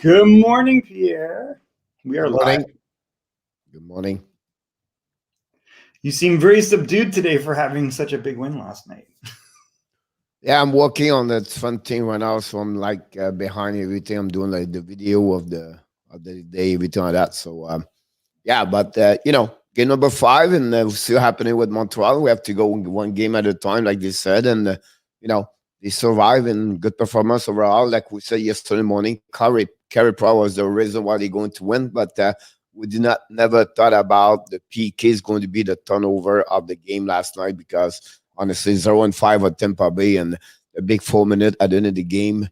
Good morning, Pierre. We are Good morning. live. Good morning. You seem very subdued today for having such a big win last night. Yeah, I'm working on that fun thing right now, so I'm like behind everything. I'm doing like the video of the day, everything like that. So yeah, but game number 5, and still happening with Montreal. We have to go one game at a time, like they said, and they survive and good performance overall. Like we said yesterday morning, Carey Price was the reason why they're going to win, but we did not never thought about the PK is going to be the turnover of the game last night, because honestly 0-5 at Tampa Bay and a big 4 minute at the end of the game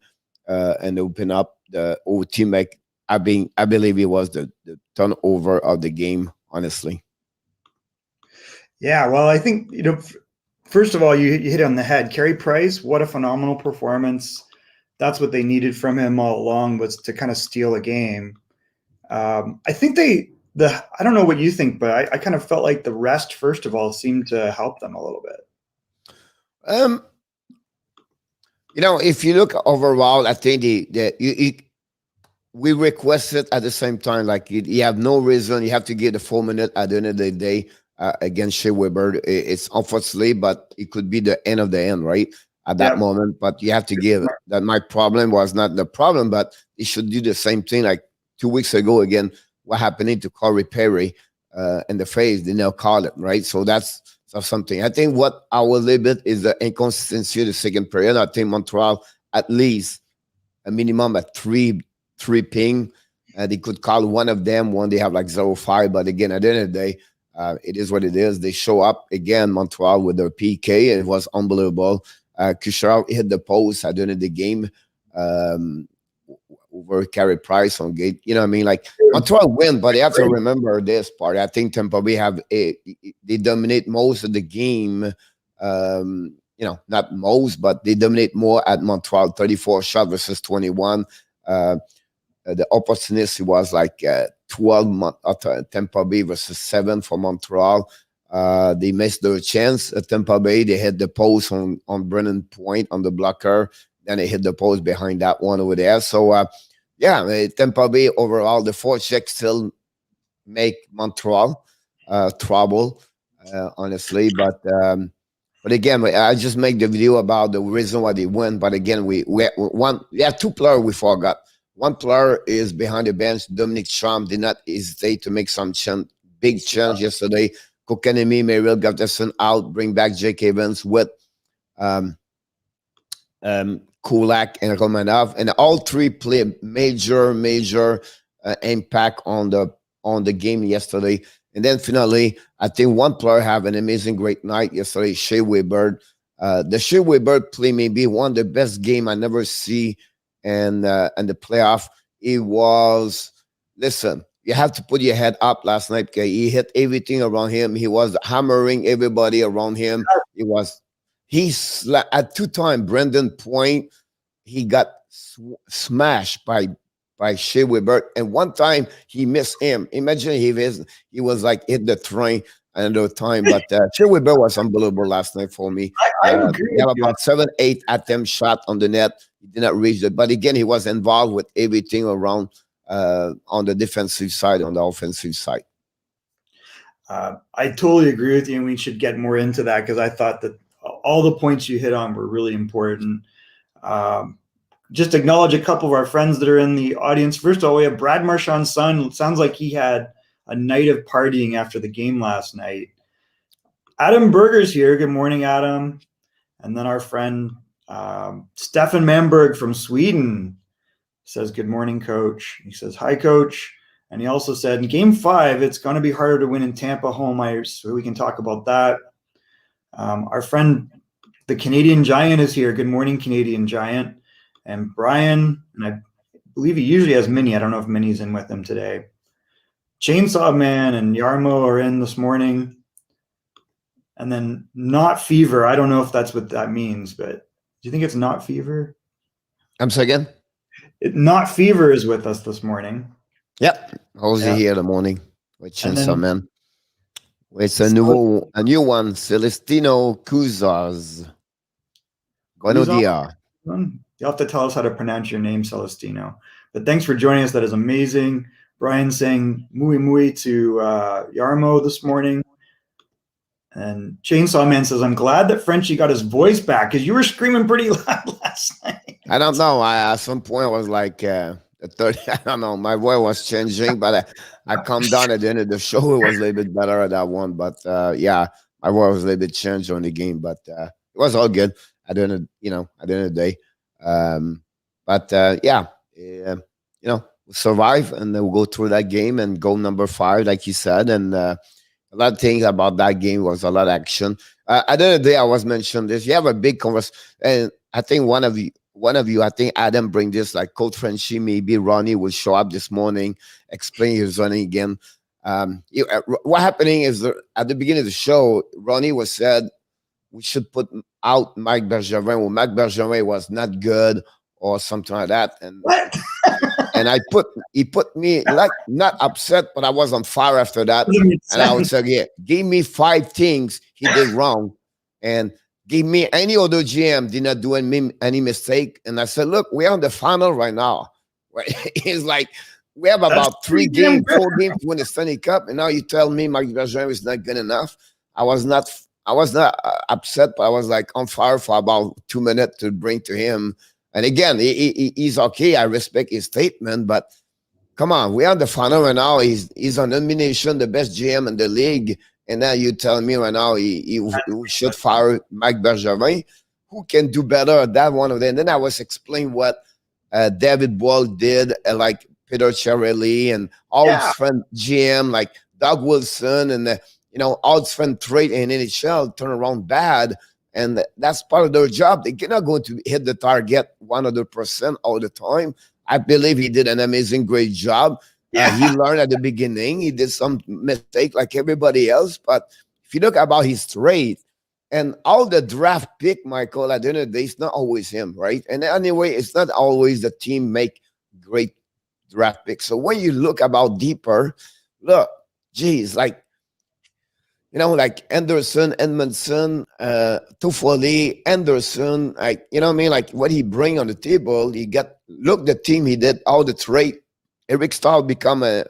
and open up the OT. I believe it was the turnover of the game, honestly. Yeah, well, I think, first of all, you hit on the head. Carey Price, what a phenomenal performance. That's what they needed from him all along, was to kind of steal a game. I think I don't know what you think, but I kind of felt like the rest, first of all, seemed to help them a little bit. If you look overall, I think we requested at the same time, like you have no reason. You have to give the 4 minute at the end of the day against Shea Weber. It's unfortunately, but it could be the end of the end, right? At that moment, but you have to give it. That my problem was not the problem, but they should do the same thing like 2 weeks ago again. What happened to Carey Price in the face? They now call it, right? So that's something. I think what our limit is the inconsistency of the second period. I think Montreal at least a minimum at three ping. They could call one of them when they have like 0-5. But again, at the end of the day, it is what it is. They show up again, Montreal, with their PK. It was unbelievable. Goodrow hit the post at the end of the game over Carey Price on gate. You know what I mean? Like Montreal win, but you have to remember this part. I think Tampa Bay they dominate most of the game. Not most, but they dominate more at Montreal. 34 shot versus 21. The opportunity was like 12 Tampa Bay versus 7 for Montreal. They missed their chance at Tampa Bay. They hit the post on Brennan Point on the blocker. Then they hit the post behind that one over there. So, Tampa Bay overall, the forecheck still make Montreal trouble, honestly. But again, I just make the video about the reason why they win. But again, we have 2 players we forgot. One player is behind the bench. Dominic Trump did not hesitate to make some big change yesterday. Kokanemi, Mariel Gutterson out, bring back Jake Evans with Kulak and Romanov, and all 3 play major impact on the game yesterday. And then finally, I think one player have an amazing great night yesterday, Shea Weber. The Shea Weber play may be one of the best game I never see in the playoff. It was, listen, you have to put your head up last night, because he hit everything around him. He was hammering everybody around him. He's at 2 times Brendan Point. He got smashed by Shea Weber, and one time he missed him. Imagine he was like hit the train another time. But Shea Weber was unbelievable last night for me. I agree. He had about 7-8 attempt shot on the net. He did not reach it, but again, he was involved with everything around on the defensive side, on the offensive side. I totally agree with you, and we should get more into that, because I thought that all the points you hit on were really important. Just acknowledge a couple of our friends that are in the audience. First of all, we have Brad Marchand's son. It sounds like he had a night of partying after the game last night. Adam Berger's here. Good morning, Adam. And then our friend Stefan Manberg from Sweden says, good morning, coach. He says, hi, coach. And he also said, in game 5, it's going to be harder to win in Tampa home ice. So we can talk about that. Our friend, the Canadian Giant, is here. Good morning, Canadian Giant. And Brian, and I believe he usually has Minnie. I don't know if Minnie's in with him today. Chainsaw Man and Yarmo are in this morning. And then Not Fever. I don't know if that's what that means, but do you think it's Not Fever? I'm sorry again? Not Fever is with us this morning. Yep. How's he here in the morning with Chainsaw Man? It's a new one, Celestino Cuzas. Buenos dias. You'll have to tell us how to pronounce your name, Celestino. But thanks for joining us. That is amazing. Brian saying "muy muy" to Yarmo this morning. And Chainsaw Man says, I'm glad that Frenchie got his voice back because you were screaming pretty loud last night. I don't know. At some point, I was like, the 30, I don't know. My voice was changing, but I calmed down at the end of the show. It was a little bit better at that one. But yeah, my voice was a little bit changed on the game. But it was all good at the end of, at the end of the day. Yeah, we'll survive and then we'll go through that game and go number 5, like you said. And a lot of things about that game was a lot of action. At the end of the day, I was mentioning this. You have a big conversation, and I think one of you, I think Adam bring this, like Coach Frenchie, maybe Ronnie will show up this morning, explain his running again. What happening is at the beginning of the show, Ronnie was said we should put out Mike Bergevin. Well, Mike Bergevin was not good or something like that. And What? and he put me like not upset, but I was on fire after that. And I would say, yeah, give me 5 things he did wrong, and give me any other GM did not do any mistake. And I said, look, we're on the final right now. Right? It's like we have about 3 games, 4 games to win the Stanley Cup, and now you tell me Mike Bergevin is not good enough. I was not upset, but I was like on fire for about 2 minutes to bring to him. And again, he's okay. I respect his statement, but come on, we're on the final right now. He's on nomination, the best GM in the league. And now you tell me right now he should fire Mike Bergevin. Who can do better at that one of them? And then I was explaining what David Boyle did, like Peter Chiarelli and all his friend GM, like Doug Wilson, and all his friend trade in NHL turn around bad. And that's part of their job. They're not going to hit the target 100% all the time. I believe he did an amazing, great job. Yeah. He learned at the beginning. He did some mistake like everybody else. But if you look about his trade and all the draft pick, Michael, at the end of the day, it's not always him, right? And anyway, it's not always the team make great draft picks. So when you look about deeper, look, geez, like Anderson, Edmondson, Toffoli, Anderson, like, you know what I mean? Like what he bring on the table, the team he did, all the trade. Eric Stahl become a,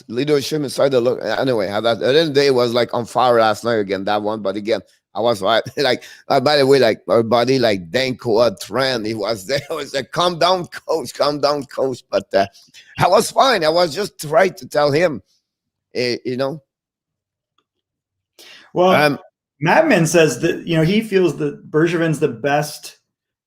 leadership inside the look. Anyway, at the end of the day, it was like on fire last night again, that one. But again, I was right. Like, by the way, like our buddy, like Danko, Trent, he was there. I was like, calm down, coach. But I was fine. I was just trying to tell him, Well, Madman says that, he feels that Bergevin's the best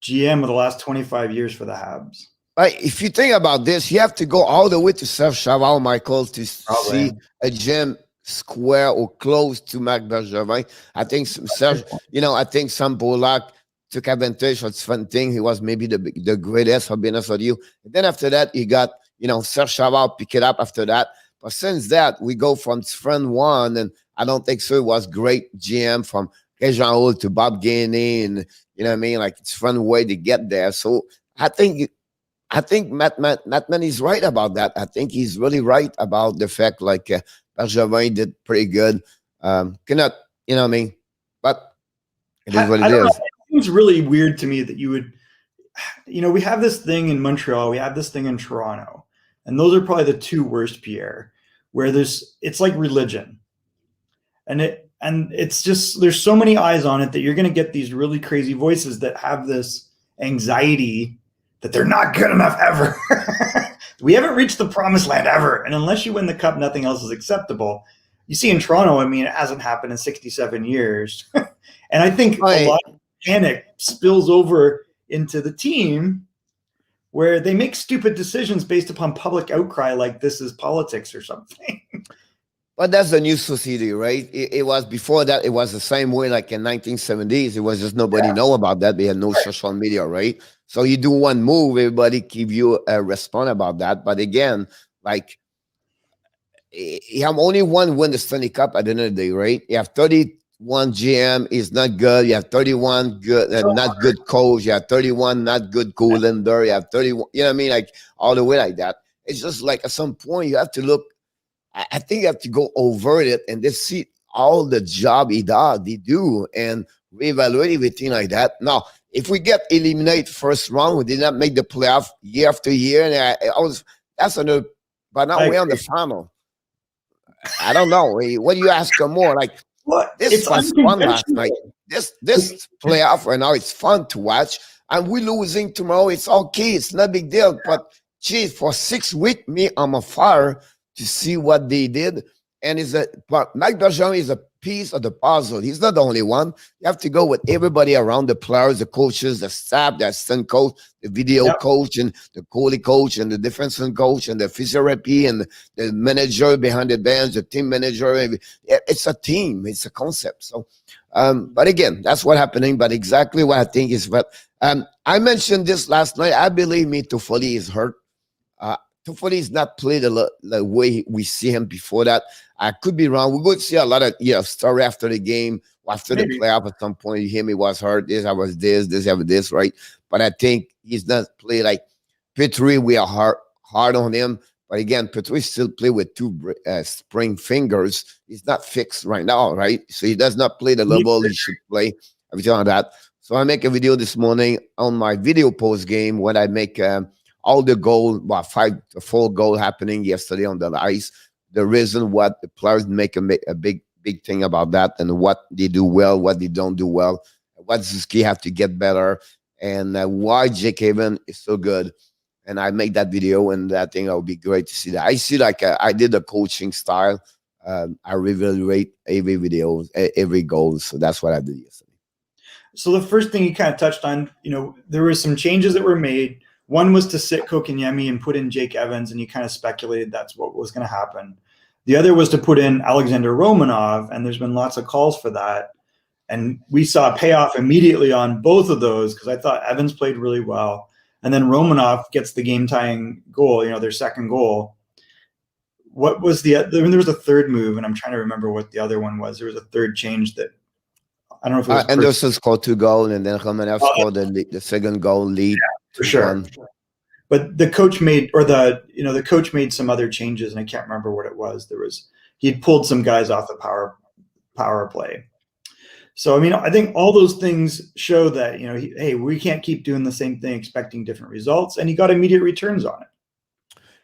GM of the last 25 years for the Habs. If you think about this, you have to go all the way to Serge Chavard, Michael, to see a GM square or close to Marc Bergevin. I think Serge, I think Sam Polak took advantage of fun thing. He was maybe the greatest, I'll be honest with you. And then after that, you got, Serge Chavard pick it up after that. But since that, we go from friend 1, and I don't think so. It was great GM from Jean Hall to Bob Gainey, and you know what I mean? Like it's fun way to get there. So I think Mattman is right about that. I think he's really right about the fact like Bergevin did pretty good. Cannot, you know what I mean? But it is what it is. It was really weird to me that you would, we have this thing in Montreal, we have this thing in Toronto, and those are probably the 2 worst, Pierre, where it's like religion. And it's just, there's so many eyes on it that you're going to get these really crazy voices that have this anxiety that they're not good enough ever. We haven't reached the promised land ever. And unless you win the cup, nothing else is acceptable. You see in Toronto, I mean, it hasn't happened in 67 years. And I think a lot of panic spills over into the team where they make stupid decisions based upon public outcry like this is politics or something. But that's the new society, right? It was before that. It was the same way, like in 1970s. It was just nobody know about that. We had no social media, right? So you do one move, everybody give you a response about that. But again, like you have only one win the Stanley Cup at the end of the day, right? You have 31 GM is not good. You have 31 good, not good coach. You have 31 not good goaltender. You have 31. You know what I mean? Like all the way like that. It's just like at some point you have to look. I think you have to go over it and just see all the job they do and reevaluate everything like that. Now, if we get eliminated first round, we did not make the playoff year after year, and I was that's another. But now we're on the final. I don't know. What do you ask for more? Like this was fun last night. This playoff right now, it's fun to watch. And we're losing tomorrow. It's okay. It's not a big deal. But geez, for 6 weeks, me, I'm on fire to see what they did. And Mike Bergeron is a piece of the puzzle. He's not the only one. You have to go with everybody around the players, the coaches, the staff, the assistant coach, the video coach, and the goalie coach, and the defenseman coach, and the physiotherapy, and the manager behind the bench, the team manager. It's a team. It's a concept. So, but again, that's what's happening. But exactly what I think is what I mentioned this last night. I believe me, Toffoli is hurt. Toffoli is not played the way we see him before that. I could be wrong. We're going to see a lot of story after the game, after the playoff at some point. You hear me was hurt. I was this, right? But I think he's not played like Petrie. We are hard on him. But again, Petrie still play with 2 spring fingers. He's not fixed right now, right? So he does not play the level he should play. Everything like that. So I make a video this morning on my video post game when I make all the goal, 4 goal happening yesterday on the ice. The reason what the players make a big thing about that, and what they do well, what they don't do well, what Suzuki have to get better, and why Jake Haven is so good. And I make that video, and I think it would be great to see that. I see I did a coaching style. I reevaluate every video, every goal. So that's what I did yesterday. So the first thing you kind of touched on, there were some changes that were made. One was to sit Kotkaniemi and put in Jake Evans, and you kind of speculated that's what was going to happen. The other was to put in Alexander Romanov, and there's been lots of calls for that. And we saw a payoff immediately on both of those because I thought Evans played really well. And then Romanov gets the game-tying goal, their second goal. What was there was a third move, and I'm trying to remember what the other one was. There was a third change that I don't know if it was Anderson scored 2 goals, and then Romanov scored the second goal lead. Yeah, for sure. But the coach made the coach made some other changes, and I can't remember what it was. He'd pulled some guys off the power play. So I think all those things show that hey, we can't keep doing the same thing expecting different results, and he got immediate returns on it.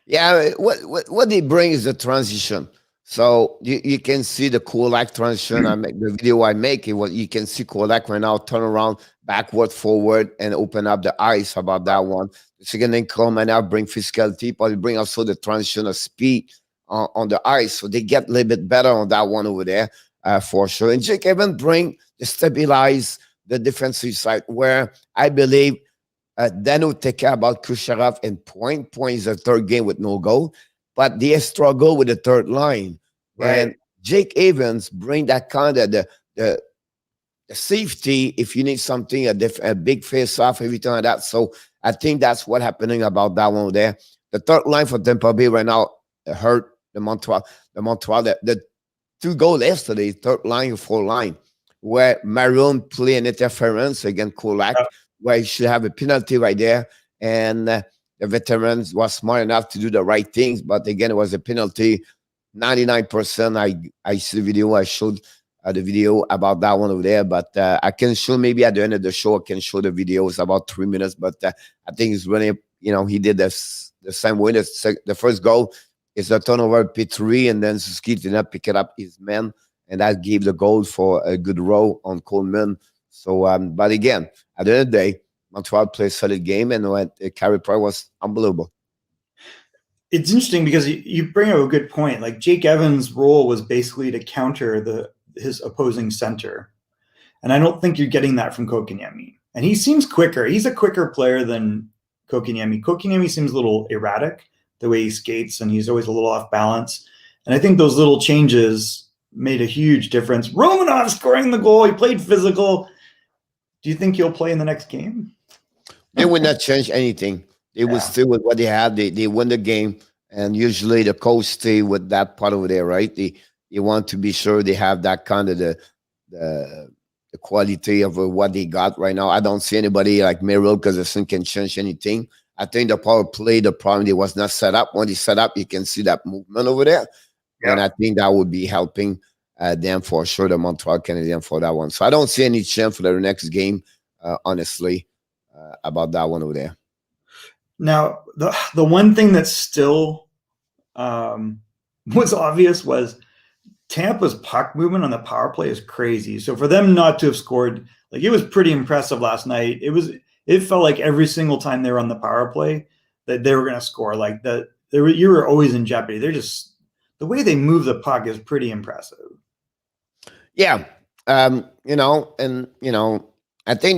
Yeah, what they bring is the transition. So you can see the Kulak transition. I make the video I make it. You can see Kulak right now turn around, backward, forward, and open up the ice. About that one. The second thing, come and now bring physicality, but bring also the transition of speed on the ice. So they get a little bit better on that one over there for sure. And Jake Evans bring the stabilize the defensive side, where I believe Dano take care about Kucherov and Point. Point is the third game with no goal. But they struggle with the third line. Right. And Jake Evans bring that kind of the safety if you need something, a big face-off, everything like that. So I think that's what happening about that one there. The third line for Tampa Bay right now hurt the Montreal. The 2 goals yesterday, third line, 4th line, where Maroon play an interference against Kulak, where he should have a penalty right there. And the veterans was smart enough to do the right things, but again, it was a penalty. 99%. I see the video. I showed the video about that one over there, but I can show maybe at the end of the show. I can show the video. It's about 3 minutes, but I think it's really he did the same way. The first goal is a turnover Petrie, and then Suzuki did not pick it up his man, and that gave the goal for a Goodrow on Coleman. So, but again, at the end of the day, Montreal played a solid game, and Carey Price was unbelievable. It's interesting because you bring up a good point. Like Jake Evans' role was basically to counter his opposing center, and I don't think you're getting that from Kotkaniemi. And he seems quicker. He's a quicker player than Kotkaniemi. Kotkaniemi seems a little erratic the way he skates, and he's always a little off balance. And I think those little changes made a huge difference. Romanov scoring the goal. He played physical. Do you think he'll play in the next game? They would not change anything. They would still with what they had. They win the game, and usually the coach stay with that part over there, right? They want to be sure they have that kind of the quality of what they got right now. I don't see anybody like Maroon because the thing can change anything. I think the power play, the problem, they was not set up. When they set up, you can see that movement over there. Yeah. And I think that would be helping them for sure, the Montreal Canadiens for that one. So I don't see any chance for the next game. honestly, about that one over there. Now, the one thing that still was obvious was Tampa's puck movement on the power play is crazy. So for them not to have scored, like, it was pretty impressive last night. It felt like every single time they were on the power play that they were going to score. Like you were always in jeopardy. They're just, the way they move the puck is pretty impressive. Yeah, I think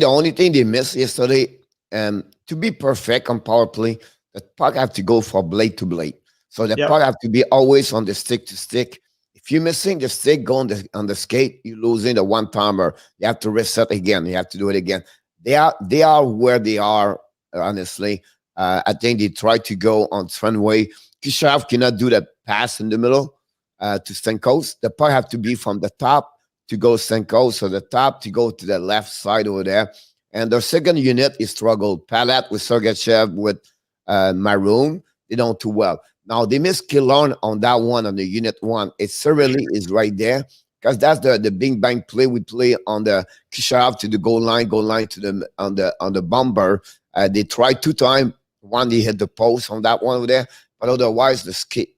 the only thing they missed yesterday, to be perfect on power play, the puck have to go from blade to blade. So the puck have to be always on the stick to stick. If you're missing the stick, go on the skate, you're losing the one timer. You have to reset again. You have to do it again. They are where they are. Honestly, I think they try to go on Fenway. Kishav cannot do that pass in the middle to Stamkos. The puck have to be from the top to go Stamkos, so the top to go to the left side over there. And their second unit is struggled. Palat with Sergachev with Maroon. They don't do well. Now, they missed Killorn on that one, on the unit one. It certainly is right there, because that's the big bang play we play on the Kishav to the goal line to the on the bomber. They tried 2 times. One, they hit the post on that one over there. But otherwise, the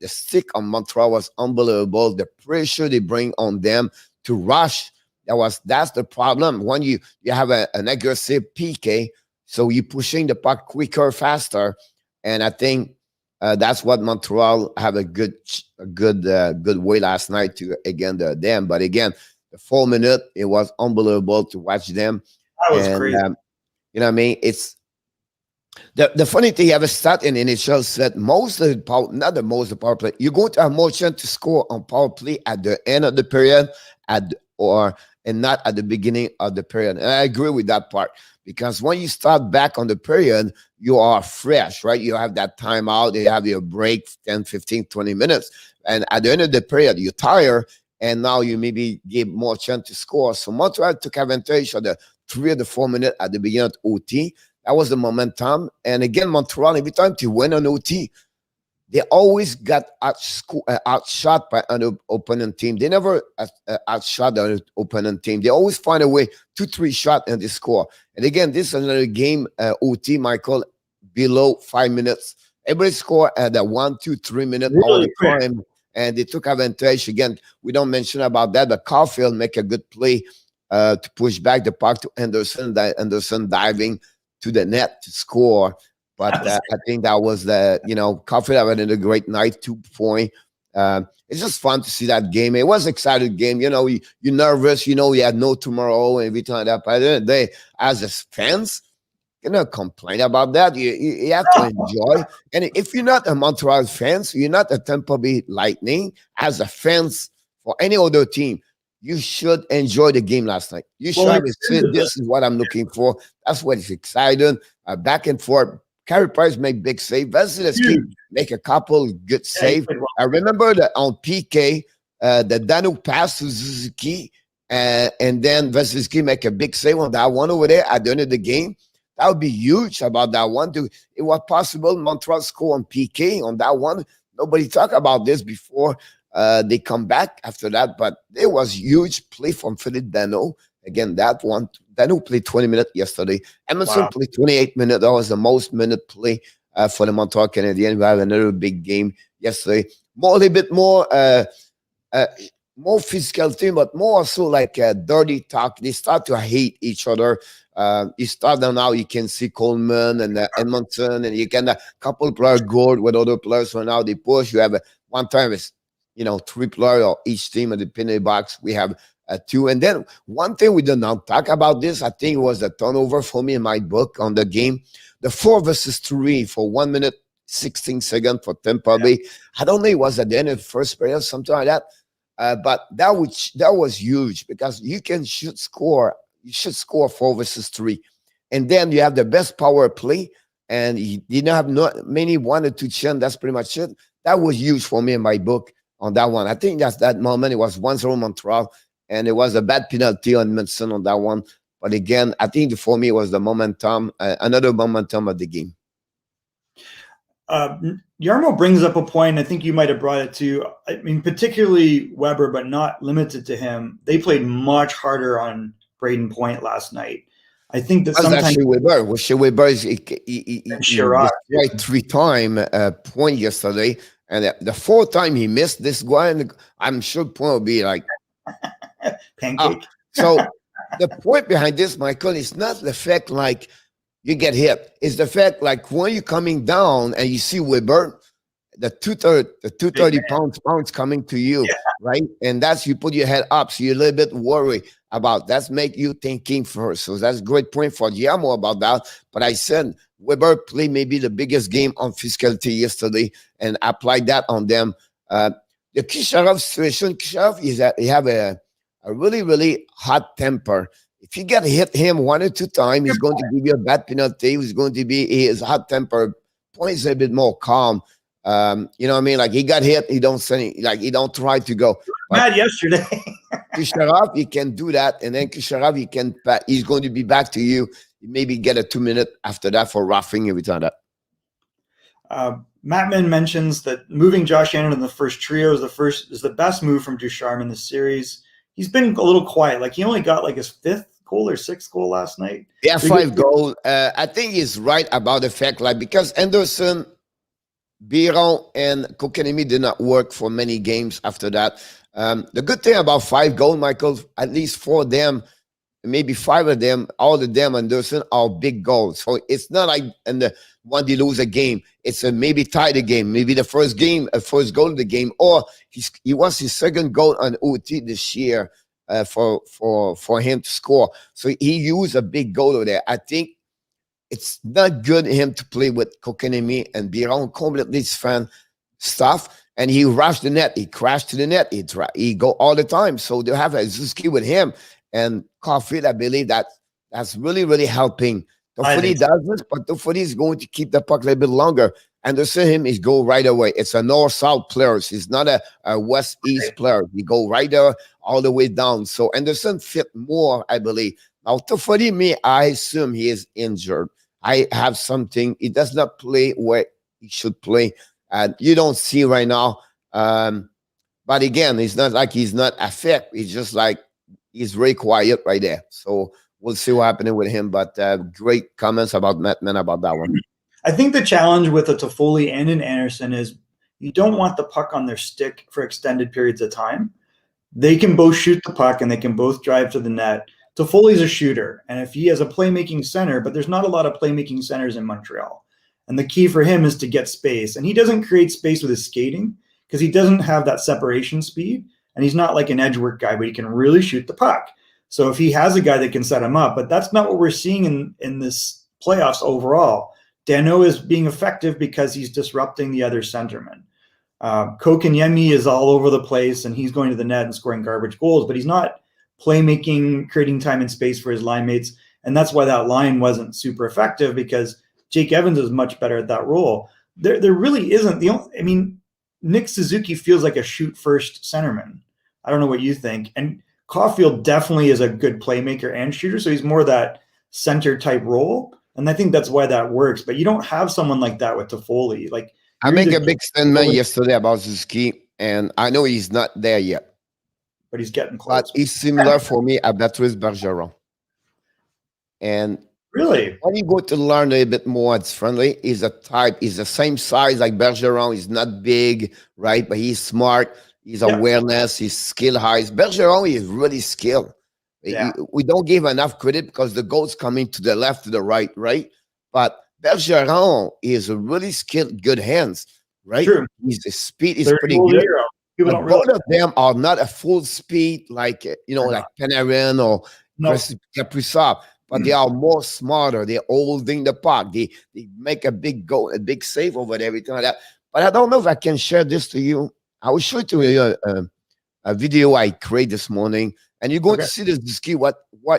stick on Montreal was unbelievable. The pressure they bring on them to rush, that's the problem. When you have an aggressive PK, so you're pushing the puck quicker, faster. And I think that's what Montreal have a good way last night to again them. But again, the 4 minute, it was unbelievable to watch them. That was crazy. You know what I mean? It's the funny thing. You have a stat in NHL said most of the power, not the most of the power play. You're going to have more chance to score on power play at the end of the period, and not at the beginning of the period. And I agree with that part, because when you start back on the period, you are fresh, right? You have that timeout, you have your break, 10, 15, 20 minutes. And at the end of the period, you're tired, and now you maybe give more chance to score. So Montreal took advantage of the 3 or the 4 minutes at the beginning of OT. That was the momentum. And again, Montreal, every time they win on OT, they always got outshot by an opponent team. They never outshot the opponent team. They always find a way, 2-3 shots, and they score. And again, this is another game, OT, Michael, below 5 minutes. Everybody scored at the 1, 2, 3 minute all the time, and they took advantage. Again, we don't mention about that, but Caulfield make a good play to push back the puck to Anderson. Anderson diving to the net to score. But I think that was Caulfield having a great night, 2 point. It's just fun to see that game. It was an exciting game. You're nervous. You had no tomorrow and everything like that. But at the end of the day, as a fans, complain about that. You have to enjoy. And if you're not a Montreal fans, you're not a Tampa Bay Lightning, as a fans for any other team, you should enjoy the game last night. You should say, this is what I'm looking for. That's what is exciting. Back and forth. Carey Price make big save. Vasilevsky make a couple good save. I remember that on PK, the Dano pass to Suzuki, and then Vasilevsky make a big save on that one over there at the end of the game. That would be huge about that one. It was possible Montreal score on PK on that one. Nobody talked about this before they come back after that, but it was huge play from Philippe Dano. Again, that one, Dano played 20 minutes yesterday. Emerson played 28 minutes. That was the most minute play for the Montreal Canadiens. We have another big game yesterday. A little bit more physical team, but more also like dirty talk. They start to hate each other. You start now, you can see Coleman and Edmondson, and you can a couple players go with other players. So now they push. You have one time it's 3 players or each team at the penalty box. We have 2. And then one thing we did not talk about this, I think it was a turnover for me in my book on the game. The 4 versus 3 for 1 minute, 16 seconds for Tampa Bay. I don't know, it was at the end of the first period, something like that. But that was huge, because you should score 4 versus 3. And then you have the best power play, and you didn't have many 1 or 2 chance. That's pretty much it. That was huge for me in my book on that one. I think that's that moment. It was 1-0 Montreal, and it was a bad penalty on Manson on that one. But again, I think for me it was the momentum, another momentum of the game. Yarmo brings up a point. I think you might have brought it to. I mean, particularly Weber, but not limited to him. They played much harder on Braden Point last night. I think that That's sometimes actually Weber. Well, Weber is he Chirac, destroyed 3 time point yesterday, and the 4th time he missed this guy, and I'm sure point will be like pancake. So the point behind this, Michael, is not the fact like you get hit. It's the fact like when you're coming down and you see Weber, the 230 pounds coming to you, right? And that's you put your head up, so you're a little bit worried about that's make you thinking first. So that's a great point for Giamo about that. But I said Weber played maybe the biggest game on physicality yesterday and applied that on them. The Kisharov situation, Kisharov is that he have a really, really hot temper. If you get hit him 1 or 2 times, he's going to give you a bad penalty. He's going to be his hot temper. Point is a bit more calm. You know what I mean? Like he got hit, he don't say like he don't try to go. Mad yesterday. Kisharov, he can do that, and then Kisharov, he's going to be back to you. Maybe get a 2-minute after that for roughing every time that. Mattman mentions that moving Josh Allen in the first trio is the best move from Ducharme in the series. He's been a little quiet. Like he only got like his 5th goal or 6th goal last night. Yeah, 5 goals. I think he's right about the fact, like because Anderson, Biron, and Kokanemi did not work for many games after that. The good thing about 5 goals, Michael, at least 4 of them, maybe 5 of them, all of them, Anderson, are big goals. So it's not like in the one they lose a game. It's a maybe tie the game, maybe the first goal of the game, or he wants his 2nd goal on OT this year for him to score. So he used a big goal over there. I think it's not good him to play with Kokanemi and Biron completely different stuff. And he rushed the net. He crashed to the net. He go all the time. So they have a Zuski with him. And Caulfield, I believe that's really, really helping. Toffoli does this, but Toffoli is going to keep the puck a little bit longer. Anderson him is go right away. It's a north-south player. He's not a west-east player. He go right there all the way down. So Anderson fit more, I believe. Now, Toffoli, I assume he is injured. I have something. He does not play where he should play. You don't see right now. But again, it's not like he's not affected. It's just like he's very quiet right there. So we'll see what happening with him. But great comments about Mattman about that one. I think the challenge with a Toffoli and an Anderson is you don't want the puck on their stick for extended periods of time. They can both shoot the puck and they can both drive to the net. Toffoli's a shooter, and if he has a playmaking center, but there's not a lot of playmaking centers in Montreal. And the key for him is to get space. And he doesn't create space with his skating because he doesn't have that separation speed. And he's not like an edge work guy, but he can really shoot the puck. So if he has a guy that can set him up, but that's not what we're seeing in this playoffs overall. Dano is being effective because he's disrupting the other centerman. Kotkaniemi is all over the place, and he's going to the net and scoring garbage goals, but he's not playmaking, creating time and space for his line mates. And that's why that line wasn't super effective, because Jake Evans is much better at that role. There really isn't Nick Suzuki feels like a shoot first centerman. I don't know what you think. And Caulfield definitely is a good playmaker and shooter. So he's more that center type role. And I think that's why that works. But you don't have someone like that with Toffoli. Like I make a big statement yesterday about Suzuki, and I know he's not there yet. But he's getting close. But he's similar for me at Patrice Bergeron. And really, when you go to learn a bit more, it's friendly. He's a type. He's the same size like Bergeron. He's not big, right? But he's smart. He's awareness. He's skill high. Bergeron is really skilled. Yeah. We don't give enough credit because the goal's coming to the left, to the right, right? But Bergeron is a really skilled, good hands, right? True. His speed is pretty good. But both of them are not a full speed like like Panarin or Kaprizov, but they are more smarter. They're holding the puck. They make a big goal, a big save over there, everything like that. But I don't know if I can share this to you. I will show it to you a video I created this morning, and you're going to see this ski what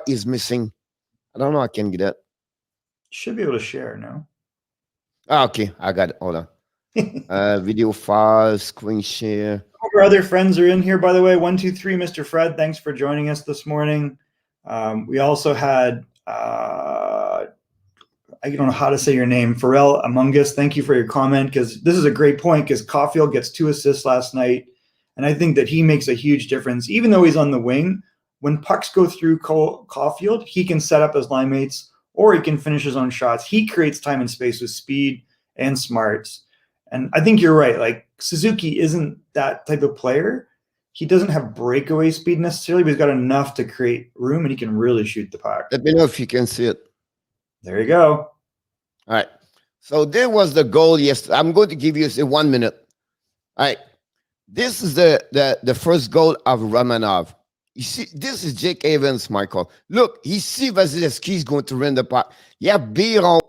is missing. I don't know. I can get that. Should be able to share, no? Okay, I got it. Hold on. Video file, screen share. Our other friends are in here, by the way. 123, Mr. Fred. Thanks for joining us this morning. We also had, I don't know how to say your name, Pharrell Among Us. Thank you for your comment, because this is a great point, because Caulfield gets 2 assists last night, and I think that he makes a huge difference. Even though he's on the wing, when pucks go through Caulfield, he can set up his line mates or he can finish his own shots. He creates time and space with speed and smarts. And I think you're right. Like, Suzuki isn't that type of player. He doesn't have breakaway speed necessarily, but he's got enough to create room and he can really shoot the puck. Let me know if you can see it. There you go. All right. So there was the goal yesterday. I'm going to give you 1 minute. All right. This is the first goal of Romanov. You see, this is Jake Evans, Michael. Look, he sees Vasilevsky is going to run the puck. Yeah, Biron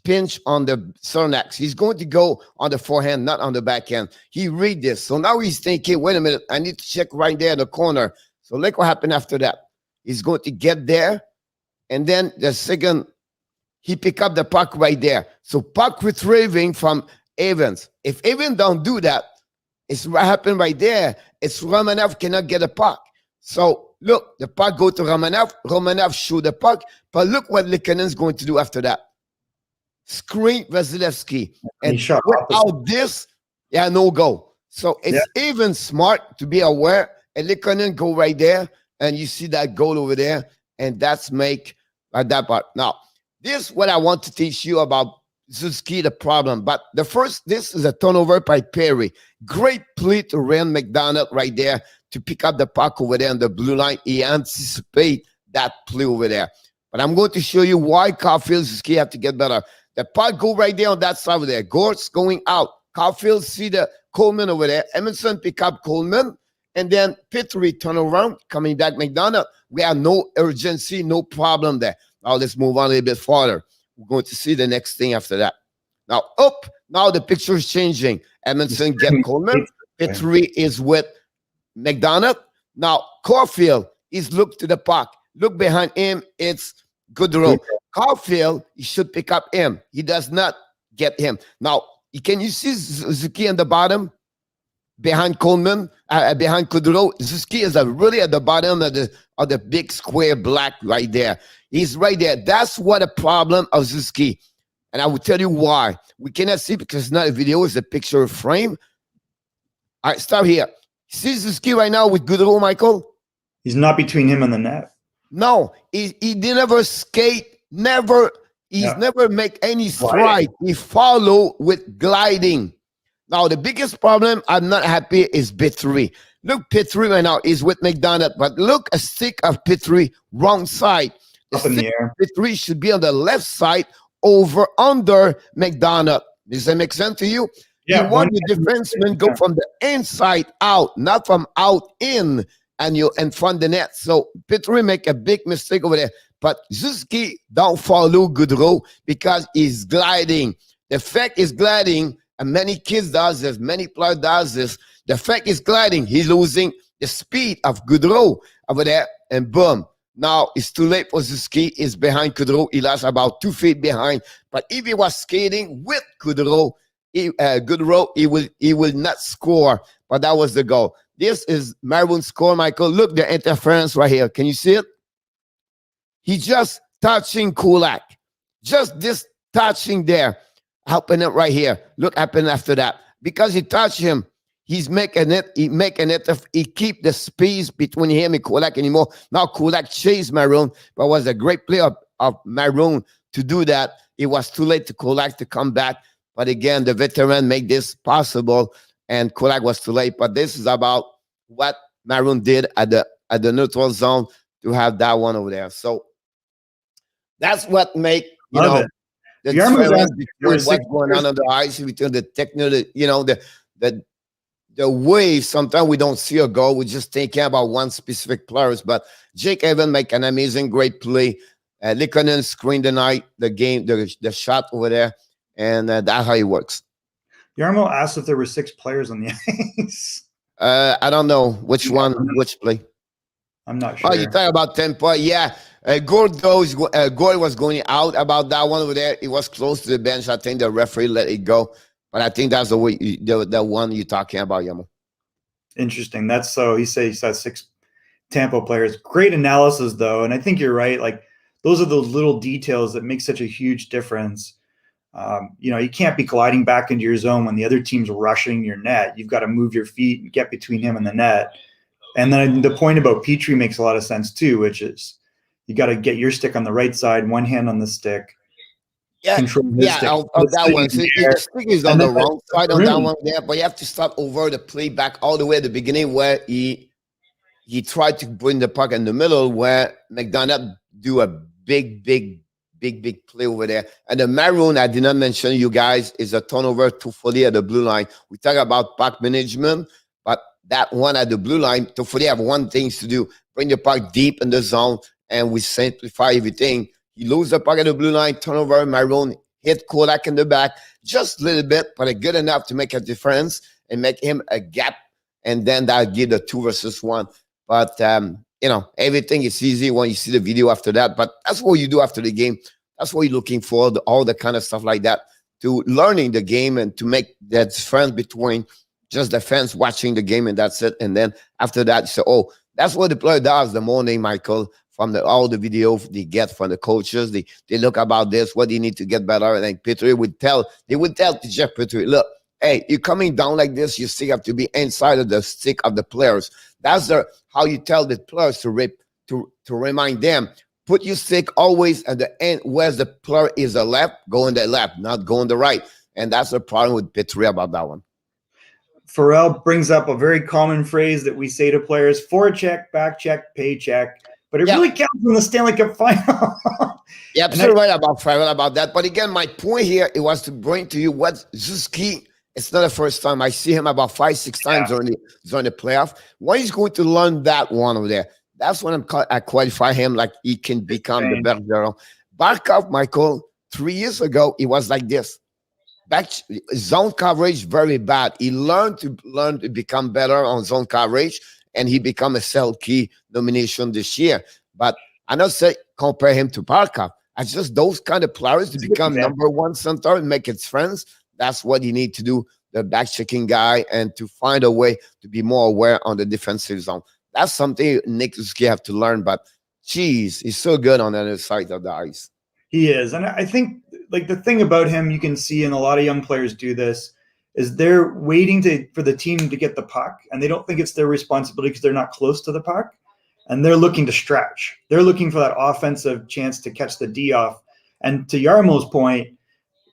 pinch on the Cernax. He's going to go on the forehand, not on the backhand. He read this. So now he's thinking, wait a minute, I need to check right there in the corner. So look what happened after that. He's going to get there. And then the second, he pick up the puck right there. So puck retrieving from Evans. If Evans don't do that, it's what happened right there. It's Romanov cannot get a puck. So look, the puck go to Romanov. Romanov shoot the puck. But look what Likanen's going to do after that. Screen Vasilevsky. And without this, no go. So it's even smart to be aware. And Likanen go right there. And you see that goal over there. And that's make that part. Now, this is what I want to teach you about Suzuki, the problem. But the first, this is a turnover by Perry. Great play to Ryan McDonald right there to pick up the puck over there on the blue line. He anticipate that play over there. But I'm going to show you why Caulfield Suzuki have to get better. The puck go right there on that side over there. Gort's going out. Caulfield see the Coleman over there. Emerson pick up Coleman. And then Petrie turn around, coming back McDonald. We have no urgency, no problem there. Now let's move on a little bit farther. We're going to see the next thing after that. Now now the picture is changing. Emerson get Coleman. Petrie is with McDonald. Now Caulfield is look to the puck. Look behind him. It's Goodrow. Caulfield, he should pick up him. He does not get him. Now, can you see Suzuki on the bottom? Behind Coleman, behind Goodrow. Suzuki is really at the bottom of the big square black right there. He's right there. That's what a problem of Suzuki. And I will tell you why. We cannot see because it's not a video, it's a picture frame. All right, start here. See Suzuki right now with Goodrow, Michael? He's not between him and the net. No, he never skate, he's never make any stride. He follow with gliding. Now, the biggest problem I'm not happy is Petrie. Look, Petrie right now is with McDonald, but look a stick of Petrie wrong side. Up in the air. Petrie should be on the left side under McDonald. Does that make sense to you? Yeah, you want the defenseman go from the inside out, not from out in. And you in front of the net. So Petrie make a big mistake over there. But Suzuki don't follow Goodrow because he's gliding. The fact is gliding, and many kids does this, many players does this. The fact is gliding. He's losing the speed of Goodrow over there, and boom. Now it's too late for Suzuki. He's behind Goodrow. He lost about 2 feet behind. But if he was skating with Goodrow, he will not score. But that was the goal. This is Maroon score, Michael. Look, the interference right here. Can you see it? He just touching Kulak. Just this touching there. Helping it right here. Look, happened after that. Because he touched him, he's making it. He keep the space between him and Kulak anymore. Now Kulak chased Maroon, but it was a great play of Maroon to do that. It was too late to Kulak to come back. But again, the veteran made this possible. And Kulak was too late, but this is about what Maroon did at the neutral zone to have that one over there. So that's what make the difference between what's going on the ice, between the technical, the way sometimes we don't see a goal. We're just thinking about one specific players. But Jake Evans make an amazing, great play. Likanen screened the game, the shot over there, and that's how it works. Yarmo asked if there were 6 players on the ice. I don't know which play. I'm not sure. Oh, you talking about Tampa? Yeah. Gourd was going out about that one over there. It was close to the bench. I think the referee let it go. But I think that's the way the one you're talking about, Yamo. Interesting. That's so he says 6 Tampa players. Great analysis, though. And I think you're right. Like, those are those little details that make such a huge difference. You can't be gliding back into your zone when the other team's rushing your net. You've got to move your feet and get between him and the net. And then the point about Petrie makes a lot of sense too, which is you got to get your stick on the right side, one hand on the stick, control his stick. On that one. So his stick is on the wrong side on that one there, but you have to start over the play back all the way at the beginning where he tried to bring the puck in the middle where McDonough do a big play over there. And the Maroon, I did not mention you guys, is a turnover 240 at the blue line. We talk about puck management, but that one at the blue line, 240 have one thing to do, bring the puck deep in the zone, and we simplify everything. He lose the puck at the blue line, turnover, Maroon, hit Kodak in the back, just a little bit, but good enough to make a difference and make him a gap, and then that give the 2 versus 1. But, everything is easy when you see the video after that. But that's what you do after the game. That's what you're looking for, all the kind of stuff like that, to learning the game and to make that difference between just the fans watching the game and that's it. And then after that, you say, oh, that's what the player does the morning, Michael, from all the video they get from the coaches. They look about this, what they need to get better. And then Petrie would tell to Jeff Petrie, look, hey, you're coming down like this, you still have to be inside of the stick of the players. That's how you tell the players to remind them, put your stick always at the end where the player is the left, go on the left, not go on the right. And that's the problem with Petrie about that one. Pharrell brings up a very common phrase that we say to players, forecheck, back check, pay check. But it really counts in the Stanley Cup final. Yeah, absolutely right about Pharrell about that. But again, my point here, it was to bring to you what Zuski. It's not the first time. I see him about 5-6 times during the playoff. When he's going to learn that one over there, that's when I qualify him like he can become the better. Barkov, Michael, 3 years ago, he was like this. Back zone coverage, very bad. He learned to become better on zone coverage, and he become a Selke nomination this year. But I not say compare him to Barkov. I just those kind of players to become number one center and make it friends. That's what you need to do, the back-checking guy, and to find a way to be more aware on the defensive zone. That's something Nick Suzuki have to learn, but geez, he's so good on the other side of the ice. He is. And I think like the thing about him, you can see, and a lot of young players do this, is they're waiting for the team to get the puck, and they don't think it's their responsibility because they're not close to the puck, and they're looking to stretch. They're looking for that offensive chance to catch the D off. And to Jarmo's point,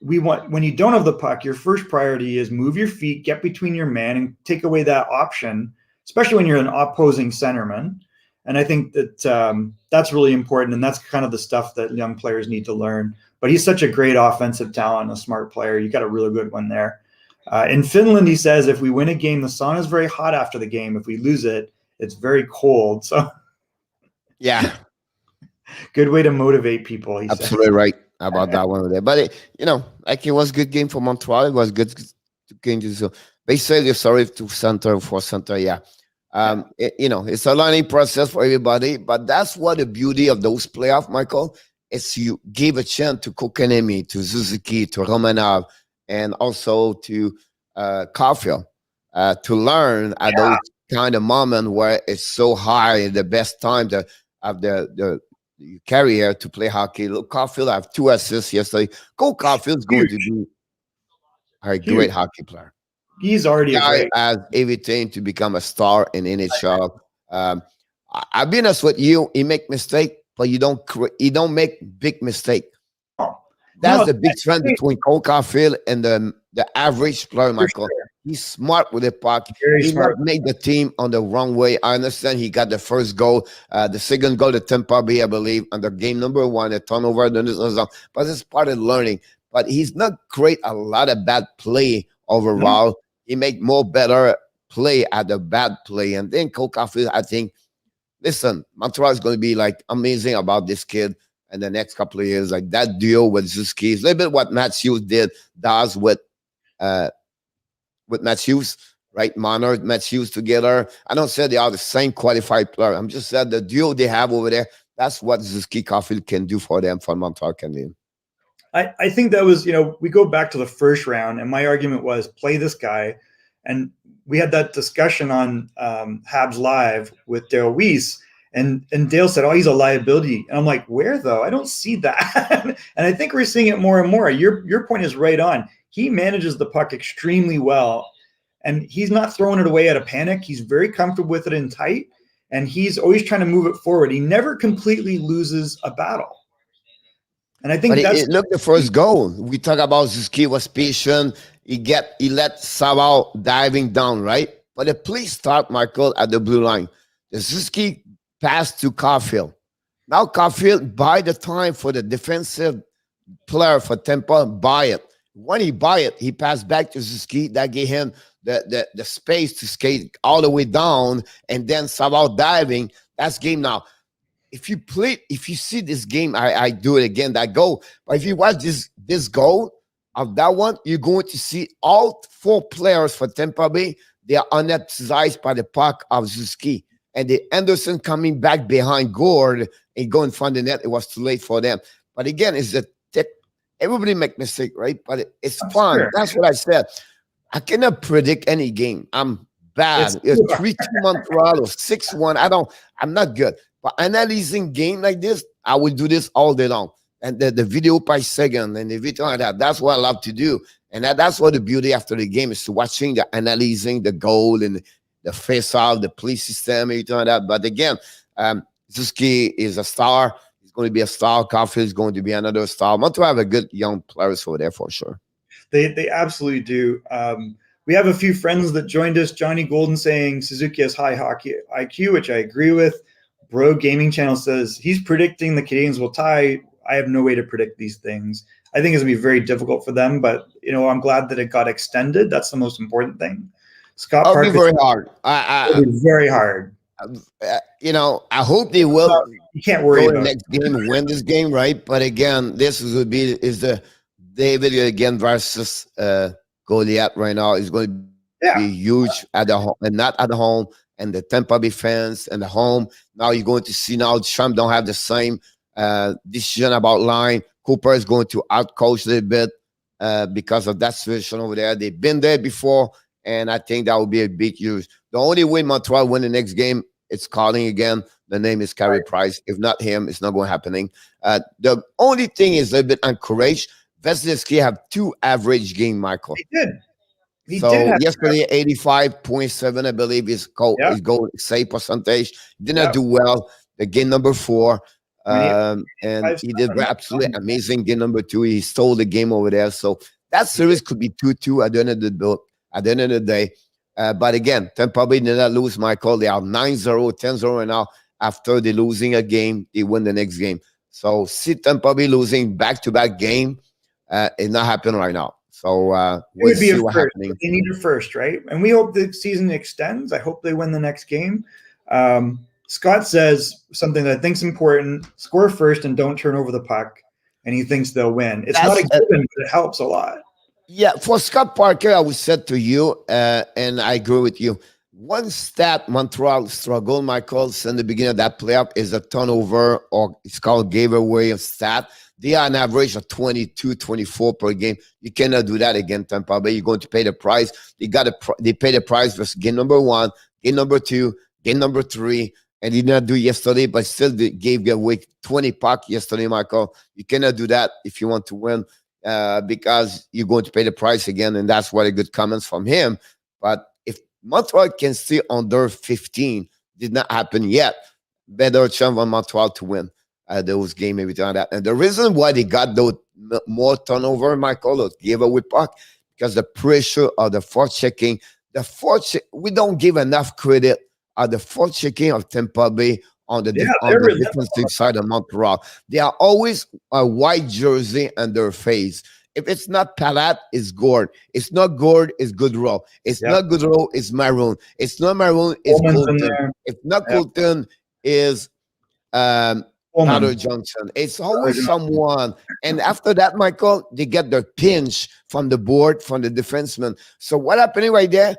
when you don't have the puck, your first priority is move your feet, get between your man, and take away that option, especially when you're an opposing centerman. And I think that that's really important, and that's kind of the stuff that young players need to learn. But he's such a great offensive talent, a smart player. You got a really good one there. In Finland, he says, if we win a game, the sauna is very hot after the game. If we lose it, it's very cold. So, yeah, good way to motivate people. Absolutely right about that one there. But it was a good game for Montreal. It was good game to do. They say they're sorry to center for center. Yeah. It's a learning process for everybody, but that's what the beauty of those playoffs, Michael, is you give a chance to Kokanemi, to Suzuki, to Romanov, and also to Caulfield to learn at those kind of moments where it's so high, the best time to have the carrier to play hockey. Look, Caulfield have 2 assists yesterday. Caulfield's going to be a great hockey player. He's already has everything to become a star in NHL. I'll be honest with you. He make mistake, but you don't make big mistake. That's the big trend between Cole Caulfield and the average player, Michael. Sure. He's smart with the puck. He not make the team on the wrong way. I understand he got the first goal, the second goal to Tampa Bay, I believe, under game number 1, a turnover. But it's part of learning. But he's not create a lot of bad play overall. Mm-hmm. He make more better play at the bad play. And then Cole Caulfield, I think, listen, Montreal is going to be like amazing about this kid in the next couple of years. Like that duo with Zuski is a little bit what Matthews does with Matthews, right? Monard, Matthews together. I don't say they are the same qualified player. I'm just saying the duo they have over there, that's what Zuski Caulfield can do for them for Montreal Canadiens. I think that was, we go back to the first round, and my argument was play this guy. And we had that discussion on Habs Live with Dale Weiss, and Dale said, oh, he's a liability. And I'm like, where though? I don't see that. And I think we're seeing it more and more. Your point is right on. He manages the puck extremely well, and he's not throwing it away out of panic. He's very comfortable with it in tight. and he's always trying to move it forward. He never completely loses a battle. And I think look, the first goal. We talk about Suzuki was patient. He let Savao diving down, right? But the play start, Michael, at the blue line. The Suzuki passed to Caulfield. Now Caulfield buy the time for the defensive player for Tampa, buy it. When he buy it, he passed back to Suzuki. That gave him the space to skate all the way down, and then Savao diving. That's game now. If you see this game, I do it again, that goal. But if you watch this goal of that one, you're going to see all 4 players for Tampa Bay, they are unemphasized by the puck of Suzuki. And the Anderson coming back behind Gord and going in front of the net, it was too late for them. But again, it's a everybody make mistake, right? But it's fun. Sure. That's what I said. I cannot predict any game. I'm bad. It's 3-2 Montreal or 6-1. I'm not good. But analyzing game like this, I will do this all day long. And the video by second and the video like that, that's what I love to do. And that's what the beauty after the game is, to watching the analyzing the goal and the face-off, the play system, everything like that. But again, Suzuki is a star. He's going to be a star. Caulfield is going to be another star. Montreal have a good young players over there for sure. They absolutely do. We have a few friends that joined us. Johnny Golden saying Suzuki has high hockey IQ, which I agree with. Bro Gaming Channel says he's predicting the Canadiens will tie. I have no way to predict these things. I think it's going to be very difficult for them, but I'm glad that it got extended. That's the most important thing. Scott Parker, it'll be very hard. It'll be very hard. I hope they will. You can't worry about next game and win this game, right? But again, this is the David again versus Goliath right now is going to be huge at the home and not at the home. And the Tampa Bay fans and the home. Now you're going to see now Trump don't have the same decision about line. Cooper is going to outcoach a little bit because of that situation over there. They've been there before, and I think that will be a big use. The only way Montreal win the next game, it's calling again. The name is Carey Price. If not him, it's not going to happening. The only thing is a little bit encouraged. Vasilevsky have 2 average game, Michael. He did. Yesterday, 85.7, I believe, is goal save percentage. Did not do well. The game number 4. And he did absolutely amazing. Game number 2, he stole the game over there. So that series could be 2-2 at the end of the day. But again, Tampa Bay did not lose, Michael. They are 9-0, 10-0 right now. After they losing a game, they win the next game. So see Tampa Bay losing back-to-back game. It's not happening right now. So we'll see what's happening. They need a first, right? And we hope the season extends. I hope they win the next game. Scott says something that I think is important: score first and don't turn over the puck. And he thinks they'll win. It's not a given, but it helps a lot. Yeah, for Scott Parker, I would say to you, and I agree with you. One stat Montreal struggle, Michael, since the beginning of that playoff is a turnover, or it's called giveaway of stat. They are an average of 22, 24 per game. You cannot do that again, Tampa Bay. You're going to pay the price. They pay the price for game number 1, game number 2, game number 3, and they did not do yesterday, but still they gave away 20 puck yesterday, Michael. You cannot do that if you want to win because you're going to pay the price again, and that's what a good comments from him. But if Montreal can stay under 15, did not happen yet, better chance on Montreal to win those games, everything like that. And the reason why they got those more turnover, Michael, gave away puck, because the pressure of the forechecking, we don't give enough credit of the forechecking of Tampa Bay on the defensive side of Montreal. They are always a white jersey on their face. If it's not Palat, it's Gord. It's not Gord, it's Goodrow. It's not Goodrow, it's Maroon. It's not Maroon, it's Colton. If not Colton, is Tyler Johnson. It's always someone. And after that, Michael, they get their pinch from the board, from the defenseman. So what happening right there?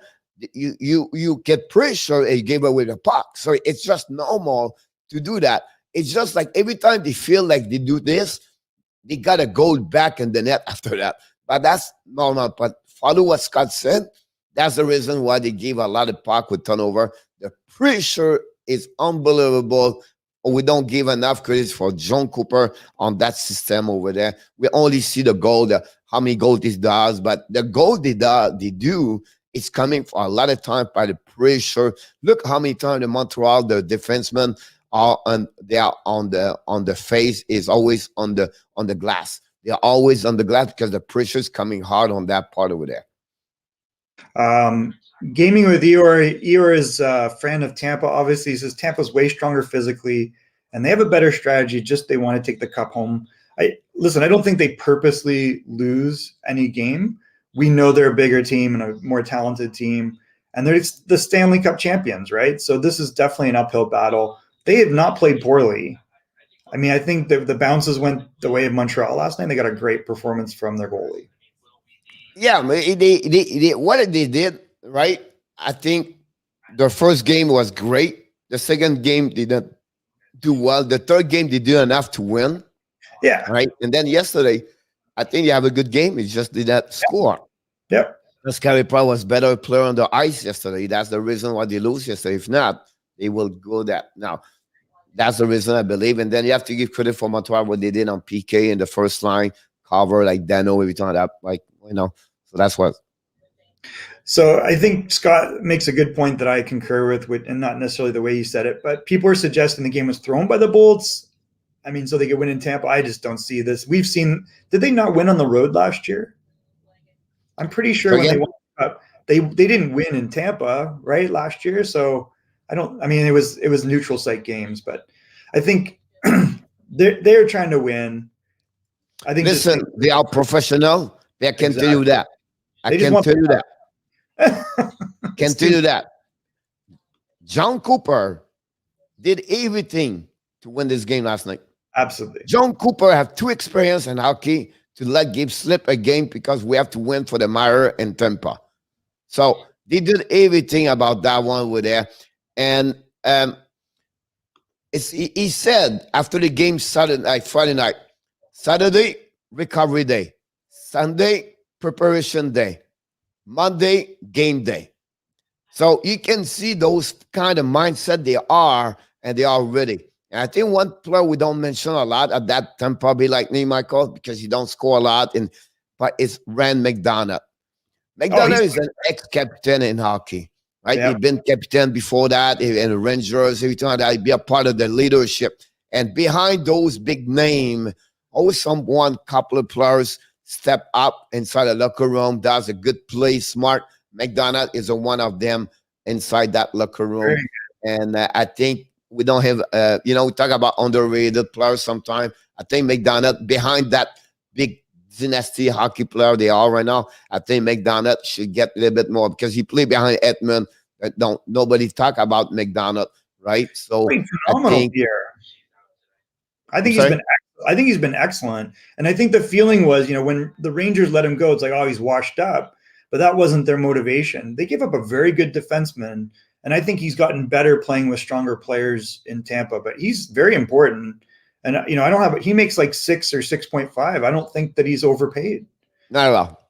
You get pressure and you give away the puck. So it's just normal to do that. It's just like every time they feel like they do this, they got a goal back in the net after that. But that's normal. But follow what Scott said. That's the reason why they give a lot of puck with turnover. The pressure is unbelievable. We don't give enough credit for John Cooper on that system over there. We only see the goal, how many goals he does, but the goal they do it's coming for a lot of time by the pressure. Look how many times in Montreal the defensemen they are on the face is always on the glass. They're always on the glass because the pressure is coming hard on that part over there. Gaming with Eeyore. Eeyore is a fan of Tampa. Obviously, he says Tampa's way stronger physically, and they have a better strategy. Just they want to take the cup home. I don't think they purposely lose any game. We know they're a bigger team and a more talented team, and they're the Stanley Cup champions, right? So this is definitely an uphill battle. They have not played poorly. I mean, I think the bounces went the way of Montreal last night. They got a great performance from their goalie. Yeah, they what they did, right? I think their first game was great. The second game they didn't do well. The third game they did enough to win. Yeah. Right. And then yesterday, I think they have a good game. It just did not score. Yep. Because Carey Price was better player on the ice yesterday. That's the reason why they lose yesterday. If not, they will go that. Now, that's the reason I believe. And then you have to give credit for Montreal what they did on PK in the first line, cover like Dano, every time that, so that's what. So I think Scott makes a good point that I concur with, and not necessarily the way he said it, but people are suggesting the game was thrown by the Bolts. I mean, so they could win in Tampa. I just don't see this. We've seen, did they not win on the road last year? I'm pretty sure when they won up, they didn't win in Tampa, right, last year. So it was neutral site games, but I think they're trying to win. I think they are professional. They can tell you that. I can tell you that. Can tell you that. John Cooper did everything to win this game last night. Absolutely. John Cooper have too experience in hockey to let Gabe slip a game because we have to win for the Maroon and Tampa. So they did everything about that one over there. And he said after the game Friday night, Saturday, recovery day. Sunday, preparation day. Monday, game day. So you can see those kind of mindset they are, and they are ready. And I think one player we don't mention a lot at that Tampa Bay Lightning, Michael, because he don't score a lot, but it's Rand McDonagh. McDonagh is an ex-captain in hockey, right? Yeah. He's been captain before that in Rangers, every time that he'd be a part of the leadership. And behind those big names, always couple of players step up inside the locker room, does a good play, smart. McDonagh is one of them inside that locker room. And I think we don't have, we talk about underrated players sometimes. I think McDonagh, behind that big dynasty hockey player they are right now, I think McDonagh should get a little bit more because he played behind Edmund. Nobody talk about McDonagh, right? So phenomenal year. I think he's been excellent. And I think the feeling was, when the Rangers let him go, it's like, oh, he's washed up. But that wasn't their motivation. They gave up a very good defenseman. And I think he's gotten better playing with stronger players in Tampa. But he's very important. And, he makes like 6 or 6.5. I don't think that he's overpaid. Not at all.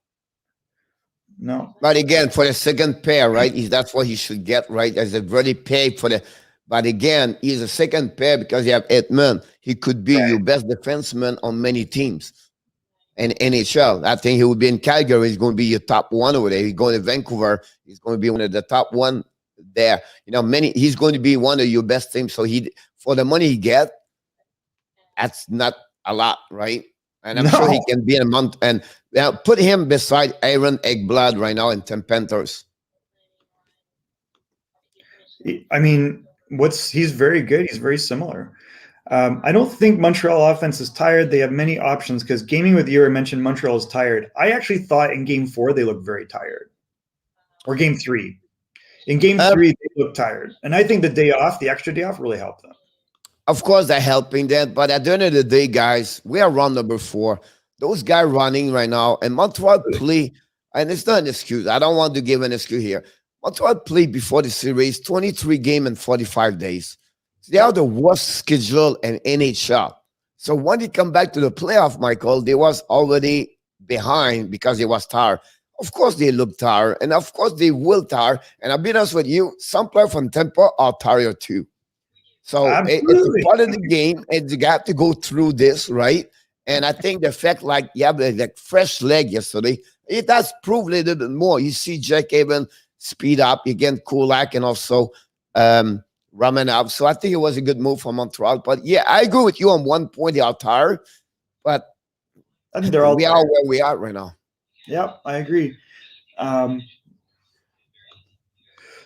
No. But again, for the second pair, right? That's what he should get, right? As a really paid for the. But again, he's a second pair because you have Edmund. He could be your best defenseman on many teams in NHL. I think he would be in Calgary. He's going to be your top one over there. He's going to Vancouver. He's going to be one of the top one there. He's going to be one of your best teams. So for the money he get, that's not a lot, right? And I'm sure he can be in a month. And put him beside Aaron Ekblad right now in Tampa Panthers. I mean, he's very good. He's very similar. I don't think Montreal offense is tired. They have many options because gaming with Eeyore mentioned Montreal is tired. I actually thought in game 4 they looked very tired, or game 3. In game 3 they looked tired, and I think the extra day off, really helped them. Of course, they're helping that, but at the end of the day, guys, we are round number 4. Those guys running right now, and Montreal play, and it's not an excuse. I don't want to give an excuse here. Montreal played before the series 23 games in 45 days. They are the worst schedule in NHL. So when they come back to the playoff, Michael, they was already behind because they was tired. Of course, they look tired, and of course, they will tire. And I'll be honest with you, some players from Tampa are tired too. So it's a part of the game, and you got to go through this, right? And I think the fact, you have like fresh leg yesterday, It does prove a little bit more. You see Jack Haven speed up. Again, Kulak and also Romanov. So I think it was a good move for Montreal. But yeah, I agree with you on one point. They are tired, but I think they're all we tired. are where we are right now. Yep, I agree.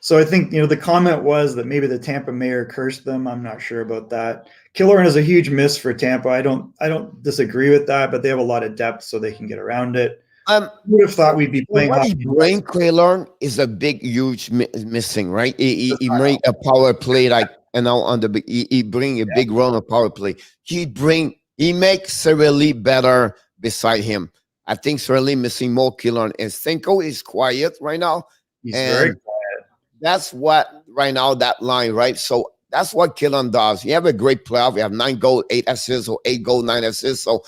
So I think, the comment was that maybe the Tampa mayor cursed them. I'm not sure about that. Killorn is a huge miss for Tampa. I don't disagree with that, but they have a lot of depth, so they can get around it. Would have thought we'd be playing. What he bring, Killorn, is a big, huge missing, right? He make a power play on the he bring a big run of power play. He makes Cirelli better beside him. I think Cirelli missing more Killorn, and Stinko is quiet right now. He's very quiet. That's what right now, that line, right? So that's what Killorn does. You have a great playoff. You have 9 goals, 8 assists, or 8 goals, 9 assists. So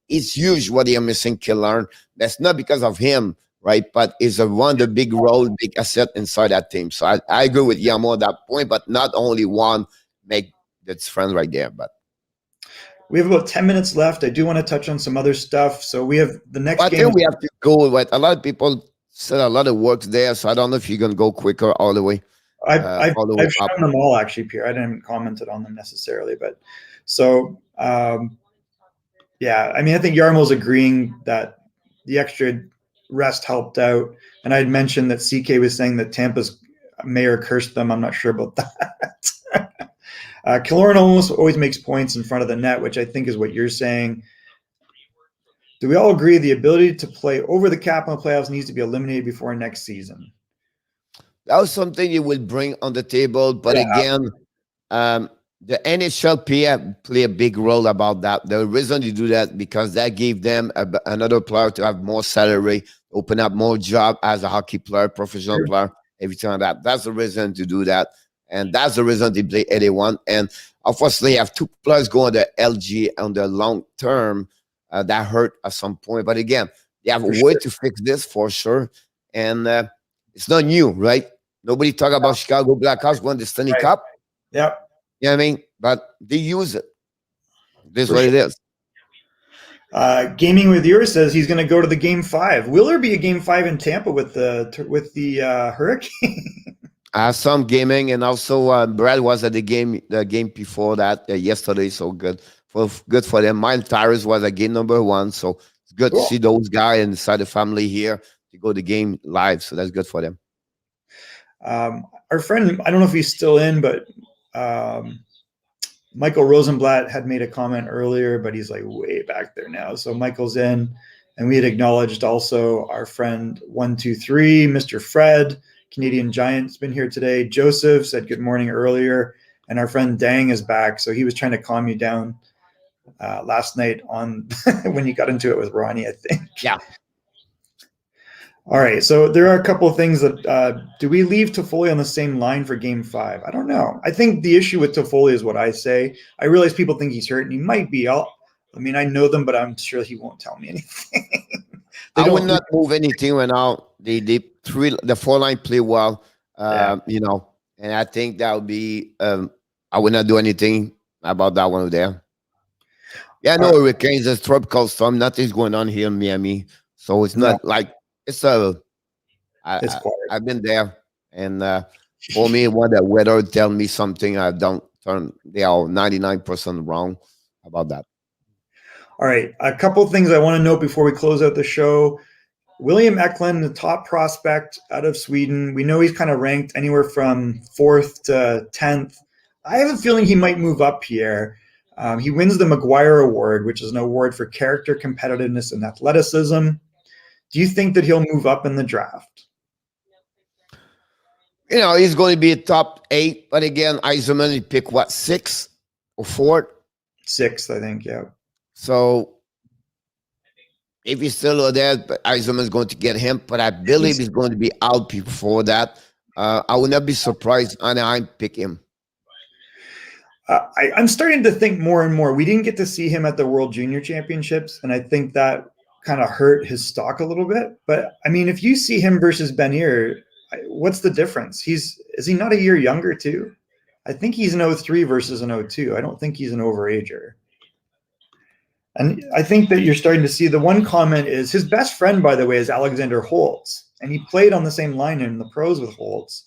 it's huge what you're missing, Killorn. That's not because of him, right? But it's one of the big role, big asset inside that team. So I agree with Yamo at that point, but not only one make that's friend right there. But we have about 10 minutes left. I do want to touch on some other stuff. So we have the next game. I think we have to go with a lot of people said a lot of work there. So I don't know if you're going to go quicker all the way. I've shown them all, actually, Pierre. I didn't comment on them necessarily. But so, yeah, I mean, I think Yarmo's agreeing that the extra rest helped out. And I'd mentioned that CK was saying that Tampa's mayor cursed them. I'm not sure about that. Killorn almost always makes points in front of the net, which I think is what you're saying. Do we all agree the ability to play over the cap in the playoffs needs to be eliminated before next season? That was something you would bring on the table. But again, the NHL play a big role about that. The reason to do that, because that gave them another player to have more salary, open up more job as a hockey player, professional player, everything like that. That's the reason to do that. And that's the reason they play 81. And unfortunately, you have 2 players going to LG on the long term. That hurt at some point. But again, they have a way to fix this for sure. And it's not new, right? Nobody talk about Chicago Blackhawks won the Stanley Cup. Yep. You know what I mean? But they use it. This is what it is. Gaming with yours says he's going to go to the Game 5. Will there be a Game 5 in Tampa with the Hurricane? Some gaming, and also Brad was at the game before that yesterday. So good for them. Mine Tyrus was at game number 1. So it's good to see those guys inside the family here to go to game live. So that's good for them. Our friend, I don't know if he's still in, but Michael Rosenblatt had made a comment earlier, but he's like way back there now. So Michael's in, and we had acknowledged also our friend 123, Mr. Fred, Canadian Giant's been here today. Joseph said good morning earlier, and our friend Dang is back. So he was trying to calm you down last night on when you got into it with Ronnie, I think. Yeah. All right, so there are a couple of things that do we leave Toffoli on the same line for Game 5? I don't know. I think the issue with Toffoli is what I say. I realize people think he's hurt, and he might be. I know them, but I'm sure he won't tell me anything. I would not move anything right now. The 4-line play well, and I think that would be. I would not do anything about that one over there. Yeah, no hurricanes. There's tropical storm. Nothing's going on here in Miami, so it's not like. I've been there, and for me, when the weather tell me something, I don't turn. They are 99% wrong about that. All right, a couple of things I want to note before we close out the show. William Eklund, the top prospect out of Sweden. We know he's kind of ranked anywhere from 4th to 10th. I have a feeling he might move up, Pierre. He wins the McGuire Award, which is an award for character, competitiveness, and athleticism. Do you think that he'll move up in the draft? He's going to be a top 8, but again, Eisenman, he pick what, 6th or 4th? 6th, I think, yeah. So if he's still there, Eisenman's going to get him, but I believe he's going to be out before that. I would not be surprised Anaheim pick him. I'm starting to think more and more. We didn't get to see him at the World Junior Championships, and I think that kind of hurt his stock a little bit. But I mean, if you see him versus Benier, what's the difference? Is he not a year younger too? I think he's an 03 versus an 02. I don't think he's an overager. And I think that you're starting to see the one comment is his best friend, by the way, is Alexander Holtz. And he played on the same line in the pros with Holtz.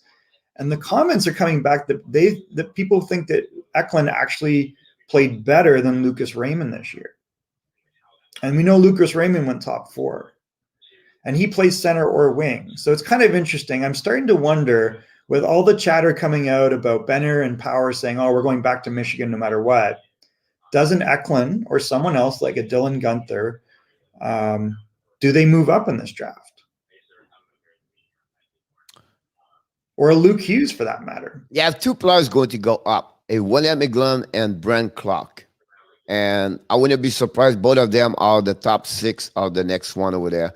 And the comments are coming back that people think that Eklund actually played better than Lucas Raymond this year. And we know Lucas Raymond went top 4. And he plays center or wing. So it's kind of interesting. I'm starting to wonder, with all the chatter coming out about Benner and Power saying, oh, we're going back to Michigan no matter what, doesn't Eklund or someone else like a Dylan Guenther, do they move up in this draft? Or a Luke Hughes, for that matter. You have 2 players going to go up, a William McGlynn and Brent Clark. And I wouldn't be surprised both of them are the top 6 of the next one over there.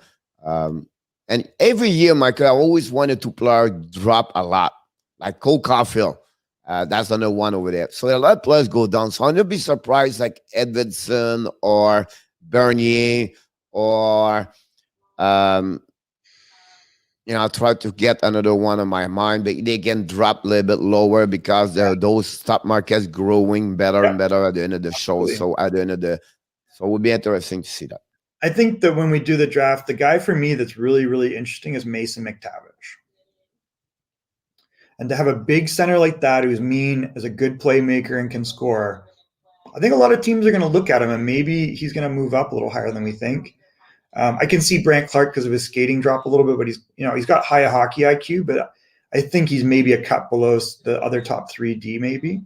And every year, Michael, I always wanted 2 players drop a lot, like Cole Caulfield. That's another one over there. So a lot of players go down. So I'm going to be surprised like Edvidson or Bernier or, I'll try to get another one on my mind, but they can drop a little bit lower because those stock markets growing better and better at the end of the show. So at the end of so it would be interesting to see that. I think that when we do the draft, the guy for me that's really, really interesting is Mason McTavish. And to have a big center like that who's mean, is a good playmaker and can score, I think a lot of teams are going to look at him and maybe he's going to move up a little higher than we think. I can see Brant Clark because of his skating drop a little bit, but he's got high hockey IQ, but I think he's maybe a cut below the other top 3D maybe.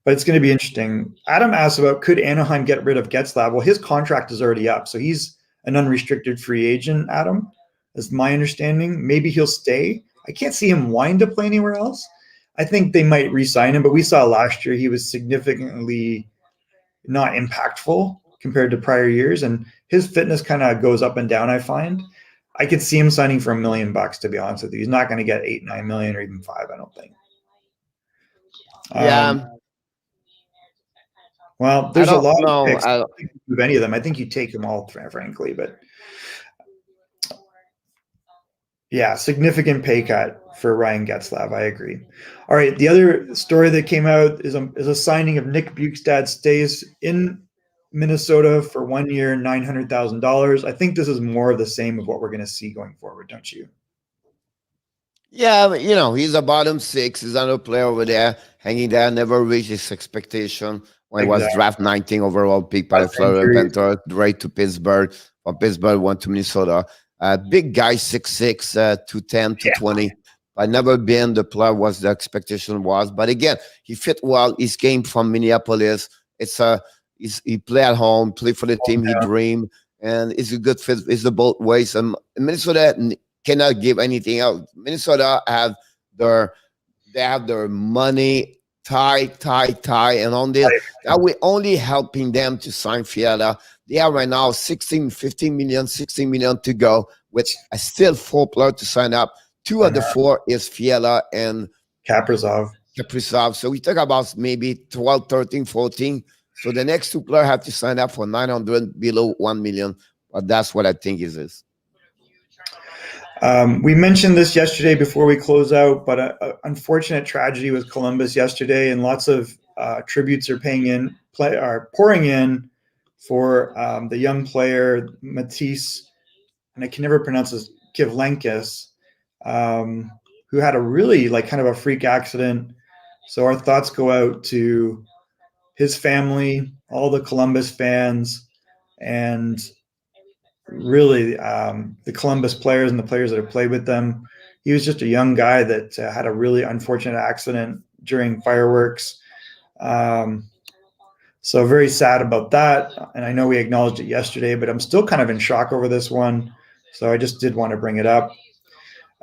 But it's going to be interesting. Adam asked about, could Anaheim get rid of Getzlaf? Well, his contract is already up, so he's an unrestricted free agent, Adam, is my understanding. Maybe he'll stay. I can't see him wanting to play anywhere else. I think they might re-sign him, but we saw last year he was significantly not impactful compared to prior years, and his fitness kind of goes up and down, I find. I could see him signing for $1 million, to be honest with you. He's not going to get 8, 9 million or even 5, I don't think. Well, there's a lot of picks. I don't think you move any of them. I think you take them all, frankly. But yeah, significant pay cut for Ryan Getzlaf. I agree. All right, the other story that came out is a signing of Nick Bjugstad stays in Minnesota for 1 year, $900,000. I think this is more of the same of what we're going to see going forward, don't you? Yeah, he's a bottom 6. He's another player over there, hanging there, never reached his expectation. When he was draft 19 overall pick by the Florida Panthers, right to Pittsburgh. From Pittsburgh, went to Minnesota. Big guy, 6'6", 210, 220. But never been the player was the expectation was. But again, he fit well. He came from Minneapolis. He play at home, play for the team he dreamed, and it's a good fit. It's the both ways. And Minnesota cannot give anything else. Minnesota have their money tight, and on this, we're only helping them to sign Fiala. They have right now 16 million to go, with still 4 players to sign up. 2 of the 4 is Fiala and Kaprizov. So we talk about maybe 12, 13, 14. So the next 2 players have to sign up for 900 below 1 million. But that's what I think it is. We mentioned this yesterday before we close out, but an unfortunate tragedy with Columbus yesterday, and lots of tributes are pouring in for the young player Matisse, and I can never pronounce this, Kivlenkis, who had a really kind of a freak accident. So our thoughts go out to his family, all the Columbus fans, and really the Columbus players and the players that have played with them. He was just a young guy that had a really unfortunate accident during fireworks. So very sad about that. And I know we acknowledged it yesterday, but I'm still kind of in shock over this one. So I just did want to bring it up.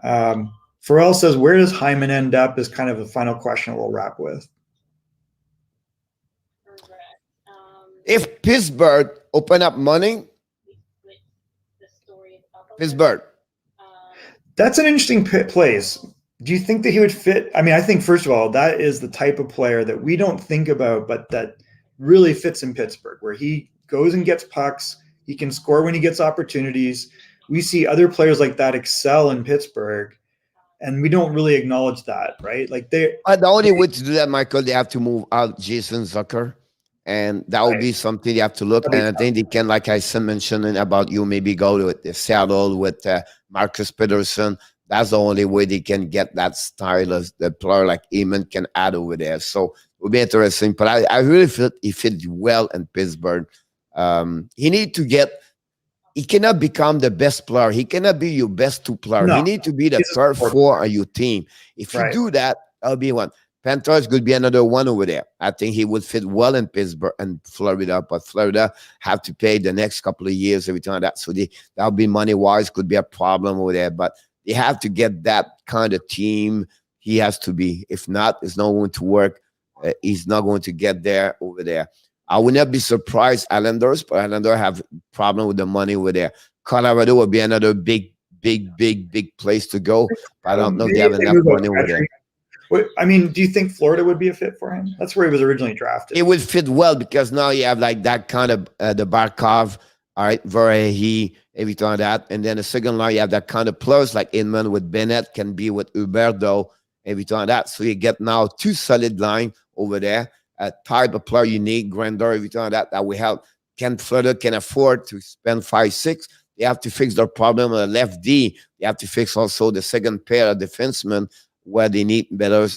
Pharrell says, where does Hyman end up is kind of the final question we'll wrap with. If Pittsburgh open up money, Pittsburgh. That's an interesting place. Do you think that he would fit? I mean, I think, first of all, that is the type of player that we don't think about, but that really fits in Pittsburgh, where he goes and gets pucks. He can score when he gets opportunities. We see other players like that excel in Pittsburgh, and we don't really acknowledge that, right? The only way to do that, Michael, they have to move out Jason Zucker. And that will be something you have to look. And I think they can, like I said, mentioning about you, maybe go to Seattle with Marcus Peterson. That's the only way they can get that style of the player like Eamon can add over there. So it will be interesting. But I really feel he fit well in Pittsburgh. He need to get. He cannot become the best player. He cannot be your best two player. No, he need to be the third, four on your team. If you do that, that'll be one. Panthers could be another one over there. I think he would fit well in Pittsburgh and Florida, but Florida have to pay the next couple of years, everything like that. So that'll be money-wise, could be a problem over there. But they have to get that kind of team. He has to be. If not, it's not going to work. He's not going to get there over there. I would not be surprised, Islanders, but Islanders have problem with the money over there. Colorado will be another big place to go. I don't know if they have enough money over there. I mean, do you think Florida would be a fit for him? That's where he was originally drafted. It would fit well because now you have like that kind of the Barkov, all right, Verhey, everything like that. And then the second line, you have that kind of plus like Inman with Bennett, can be with Huberdeau, everything like that. So you get now two solid line over there. A type of player you need, Grander, everything like that we have. Florida can afford to spend 5-6. They have to fix their problem on the left D. They have to fix also the second pair of defensemen where they need better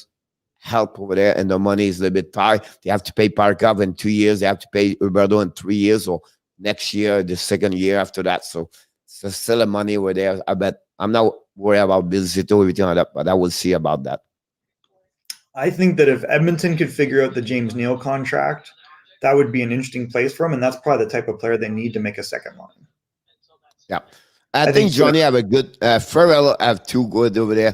help over there, and the money is a little bit tight. They have to pay Barkov in 2 years. They have to pay Huberdeau in 3 years, or next year, the second year after that. So there's still a money over there. I bet I'm not worried about Bill Zito, everything like that, but I will see about that. I think that if Edmonton could figure out the James Neal contract, that would be an interesting place for him, and that's probably the type of player they need to make a second line. Yeah. I think Johnny have a good Farrell have two good over there.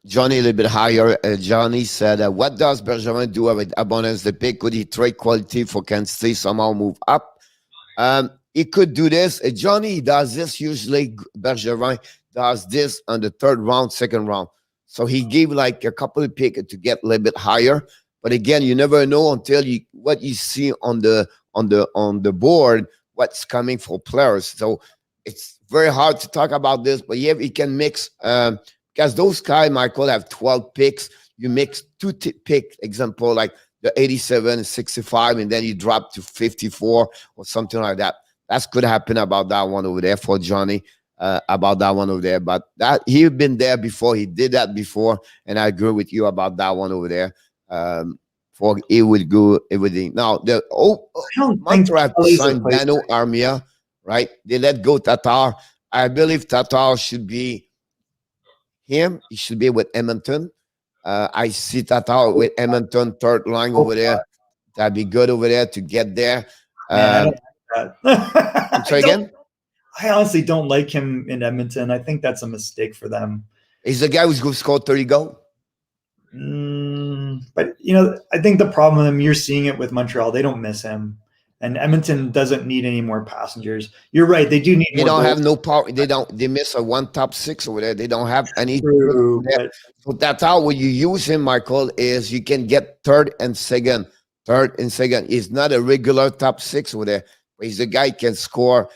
Johnny a little bit higher. Johnny said, what does Bergevin do with abundance the pick? Could he trade quality for Kansas City somehow move up? He could do this. Johnny does this usually. Bergevin does this on the third round, second round. So he gave like a couple of picks to get a little bit higher. But again, you never know until what you see on the board, what's coming for players. So it's very hard to talk about this, but yeah, he can mix because those guys, Michael, have 12 picks. You mix two pick, example, like the 87, 65, and then you drop to 54 or something like that. That's could happen about that one over there for Johnny. About that one over there, but that he's been there before. He did that before, and I agree with you about that one over there. For it would go everything. Now the Montreal signed Dano Armia, right? They let go Tatar. I believe Tatar should be him. He should be with Edmonton. I see Tatar with Edmonton third line over there. That'd be good over there to get there. Man, I'm sorry again. I honestly don't like him in Edmonton. I think that's a mistake for them. He's the guy who's going to score 30 goals. But, I think the problem with him, you're seeing it with Montreal. They don't miss him. And Edmonton doesn't need any more passengers. You're right. They do need They more don't goals. have no power. They miss a one top six over there. They don't have any. True, so that's how when you use him, Michael, is you can get third and second. He's not a regular top six over there. But he's a guy who can score.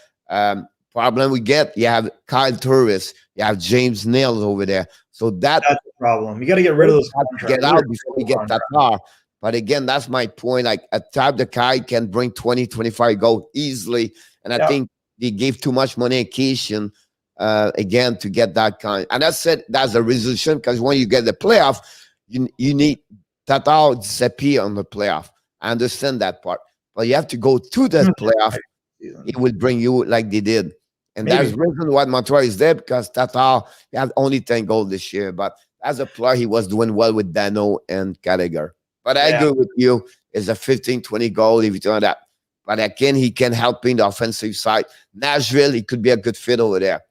Problem we get, you have Kyle Turris, you have James Neal over there. So that's the problem. You got to get rid of those contracts. Get out before we get Tatar. But again, that's my point. Like a type the guy can bring 20, 25 goals easily. And I think they gave too much money occasion again to get that kind. And I said that's a resolution because when you get the playoff, you need Tatar disappear on the playoff. I understand that part. But you have to go to that playoff. It will bring you like they did. And that's the reason why Montreal is there, because Tatar had only 10 goals this year. But as a player, he was doing well with Dano and Gallagher. But I agree with you. It's a 15, 20 goal if you do that. But again, he can help in the offensive side. Nashville, he could be a good fit over there.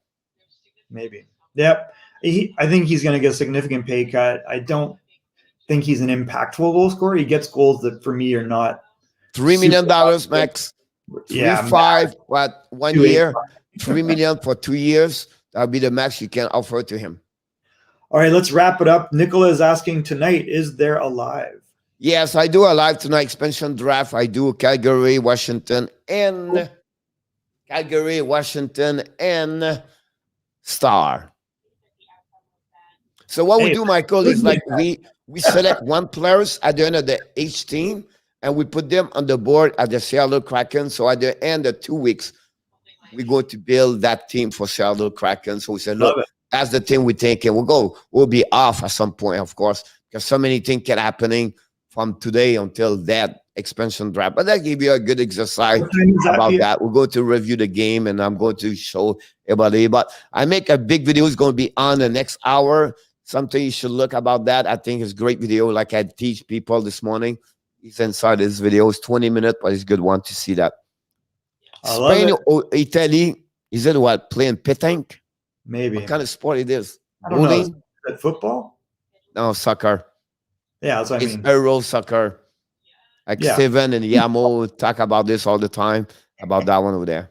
Maybe. Yep. I think he's going to get a significant pay cut. I don't think he's an impactful goal scorer. He gets goals that, for me, are not $3 million max. 3-5, what, 1 year? $3 million for 2 years. That'll be the max you can offer to him. All right, let's wrap it up. Nicola is asking tonight, is there a live? Yes, I do a live tonight expansion draft. I do Calgary, Washington, and Star. So what we do, Michael, is like we select one players at the end of each team, and we put them on the board at the Seattle Kraken. So at the end of 2 weeks, we go to build that team for Seattle Kraken. So we said, Love look, it. that's the team we think, and we'll be off at some point, of course, because so many things kept happening from today until that expansion draft. But that gave you a good exercise What time is that, about Pierre? that. We'll go to review the game, and I'm going to show everybody. But I make a big video. It's going to be on the next hour. Something you should look about that. I think it's a great video. Like I teach people this morning. It's inside this video. It's 20 minutes, but it's a good one to see that. I love Spain it. or Italy, is it what? Playing pétanque? Maybe. What kind of sport it is? I don't know. Is Bowling? that football? No, soccer. Yeah, that's what I It's mean. aerial soccer. Like Yeah. Steven and Yamo talk about this all the time, about that one over there.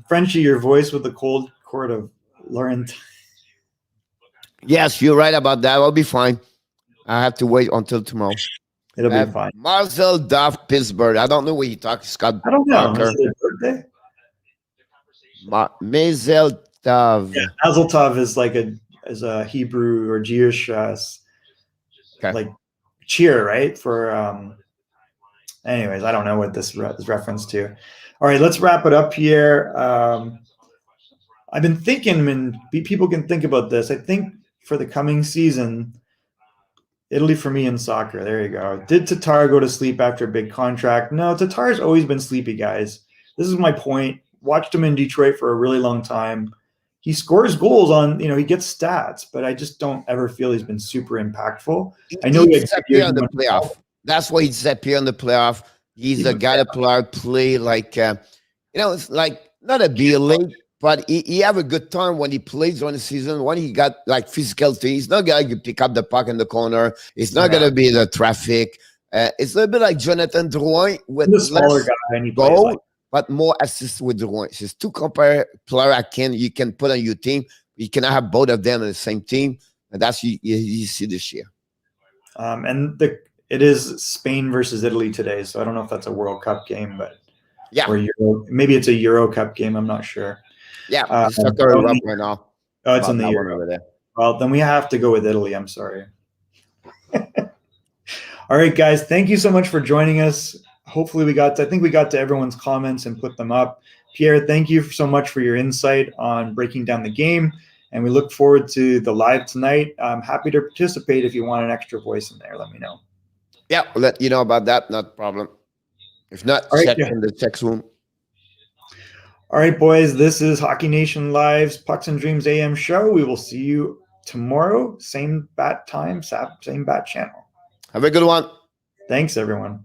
Frenchie, your voice with the cold chord of Laurent. Yes, you're right about that. I'll be fine. I have to wait until tomorrow. It'll be fine. Marcel Duff, Pittsburgh. I don't know what he talks. Scott I don't know. Parker. Is it his birthday? Mazel Tov. Yeah, Mazel Tov is like a Hebrew or Jewish like cheer, right? For anyways, I don't know what this is reference to. All right, let's wrap it up here. I've been thinking, and people can think about this. I think for the coming season, Italy for me in soccer. There you go. Did Tatar go to sleep after a big contract? No, Tatar's always been sleepy, guys. This is my point. Watched him in Detroit for a really long time. He scores goals on, he gets stats, but I just don't ever feel he's been super impactful. I know he's disappeared in the playoff. That's why he disappeared in the playoff. He's a guy that play like, it's like not a BLA, but he have a good time when he plays during the season. When he got like physical things, he's not gonna pick up the puck in the corner. It's not gonna be the traffic. It's a little bit like Jonathan Drouin with the smaller less guy, and he plays goal, like, but more assists with Drouin. It's two compare player you can put on your team. You cannot have both of them on the same team, and that's you see this year. And it is Spain versus Italy today, so I don't know if that's a World Cup game, but yeah, or maybe it's a Euro Cup game. I'm not sure. Yeah, it's soccer right now. Oh, it's in the Euro. Over there. Well, then we have to go with Italy. I'm sorry. All right, guys. Thank you so much for joining us. Hopefully I think we got to everyone's comments and put them up. Pierre, thank you so much for your insight on breaking down the game. And we look forward to the live tonight. I'm happy to participate. If you want an extra voice in there, let me know. Yeah, we'll let you know about that. Not a problem. If not, check in the text room. All right, boys. This is Hockey Nation Live's Pucks and Dreams AM show. We will see you tomorrow. Same bat time, same bat channel. Have a good one. Thanks, everyone.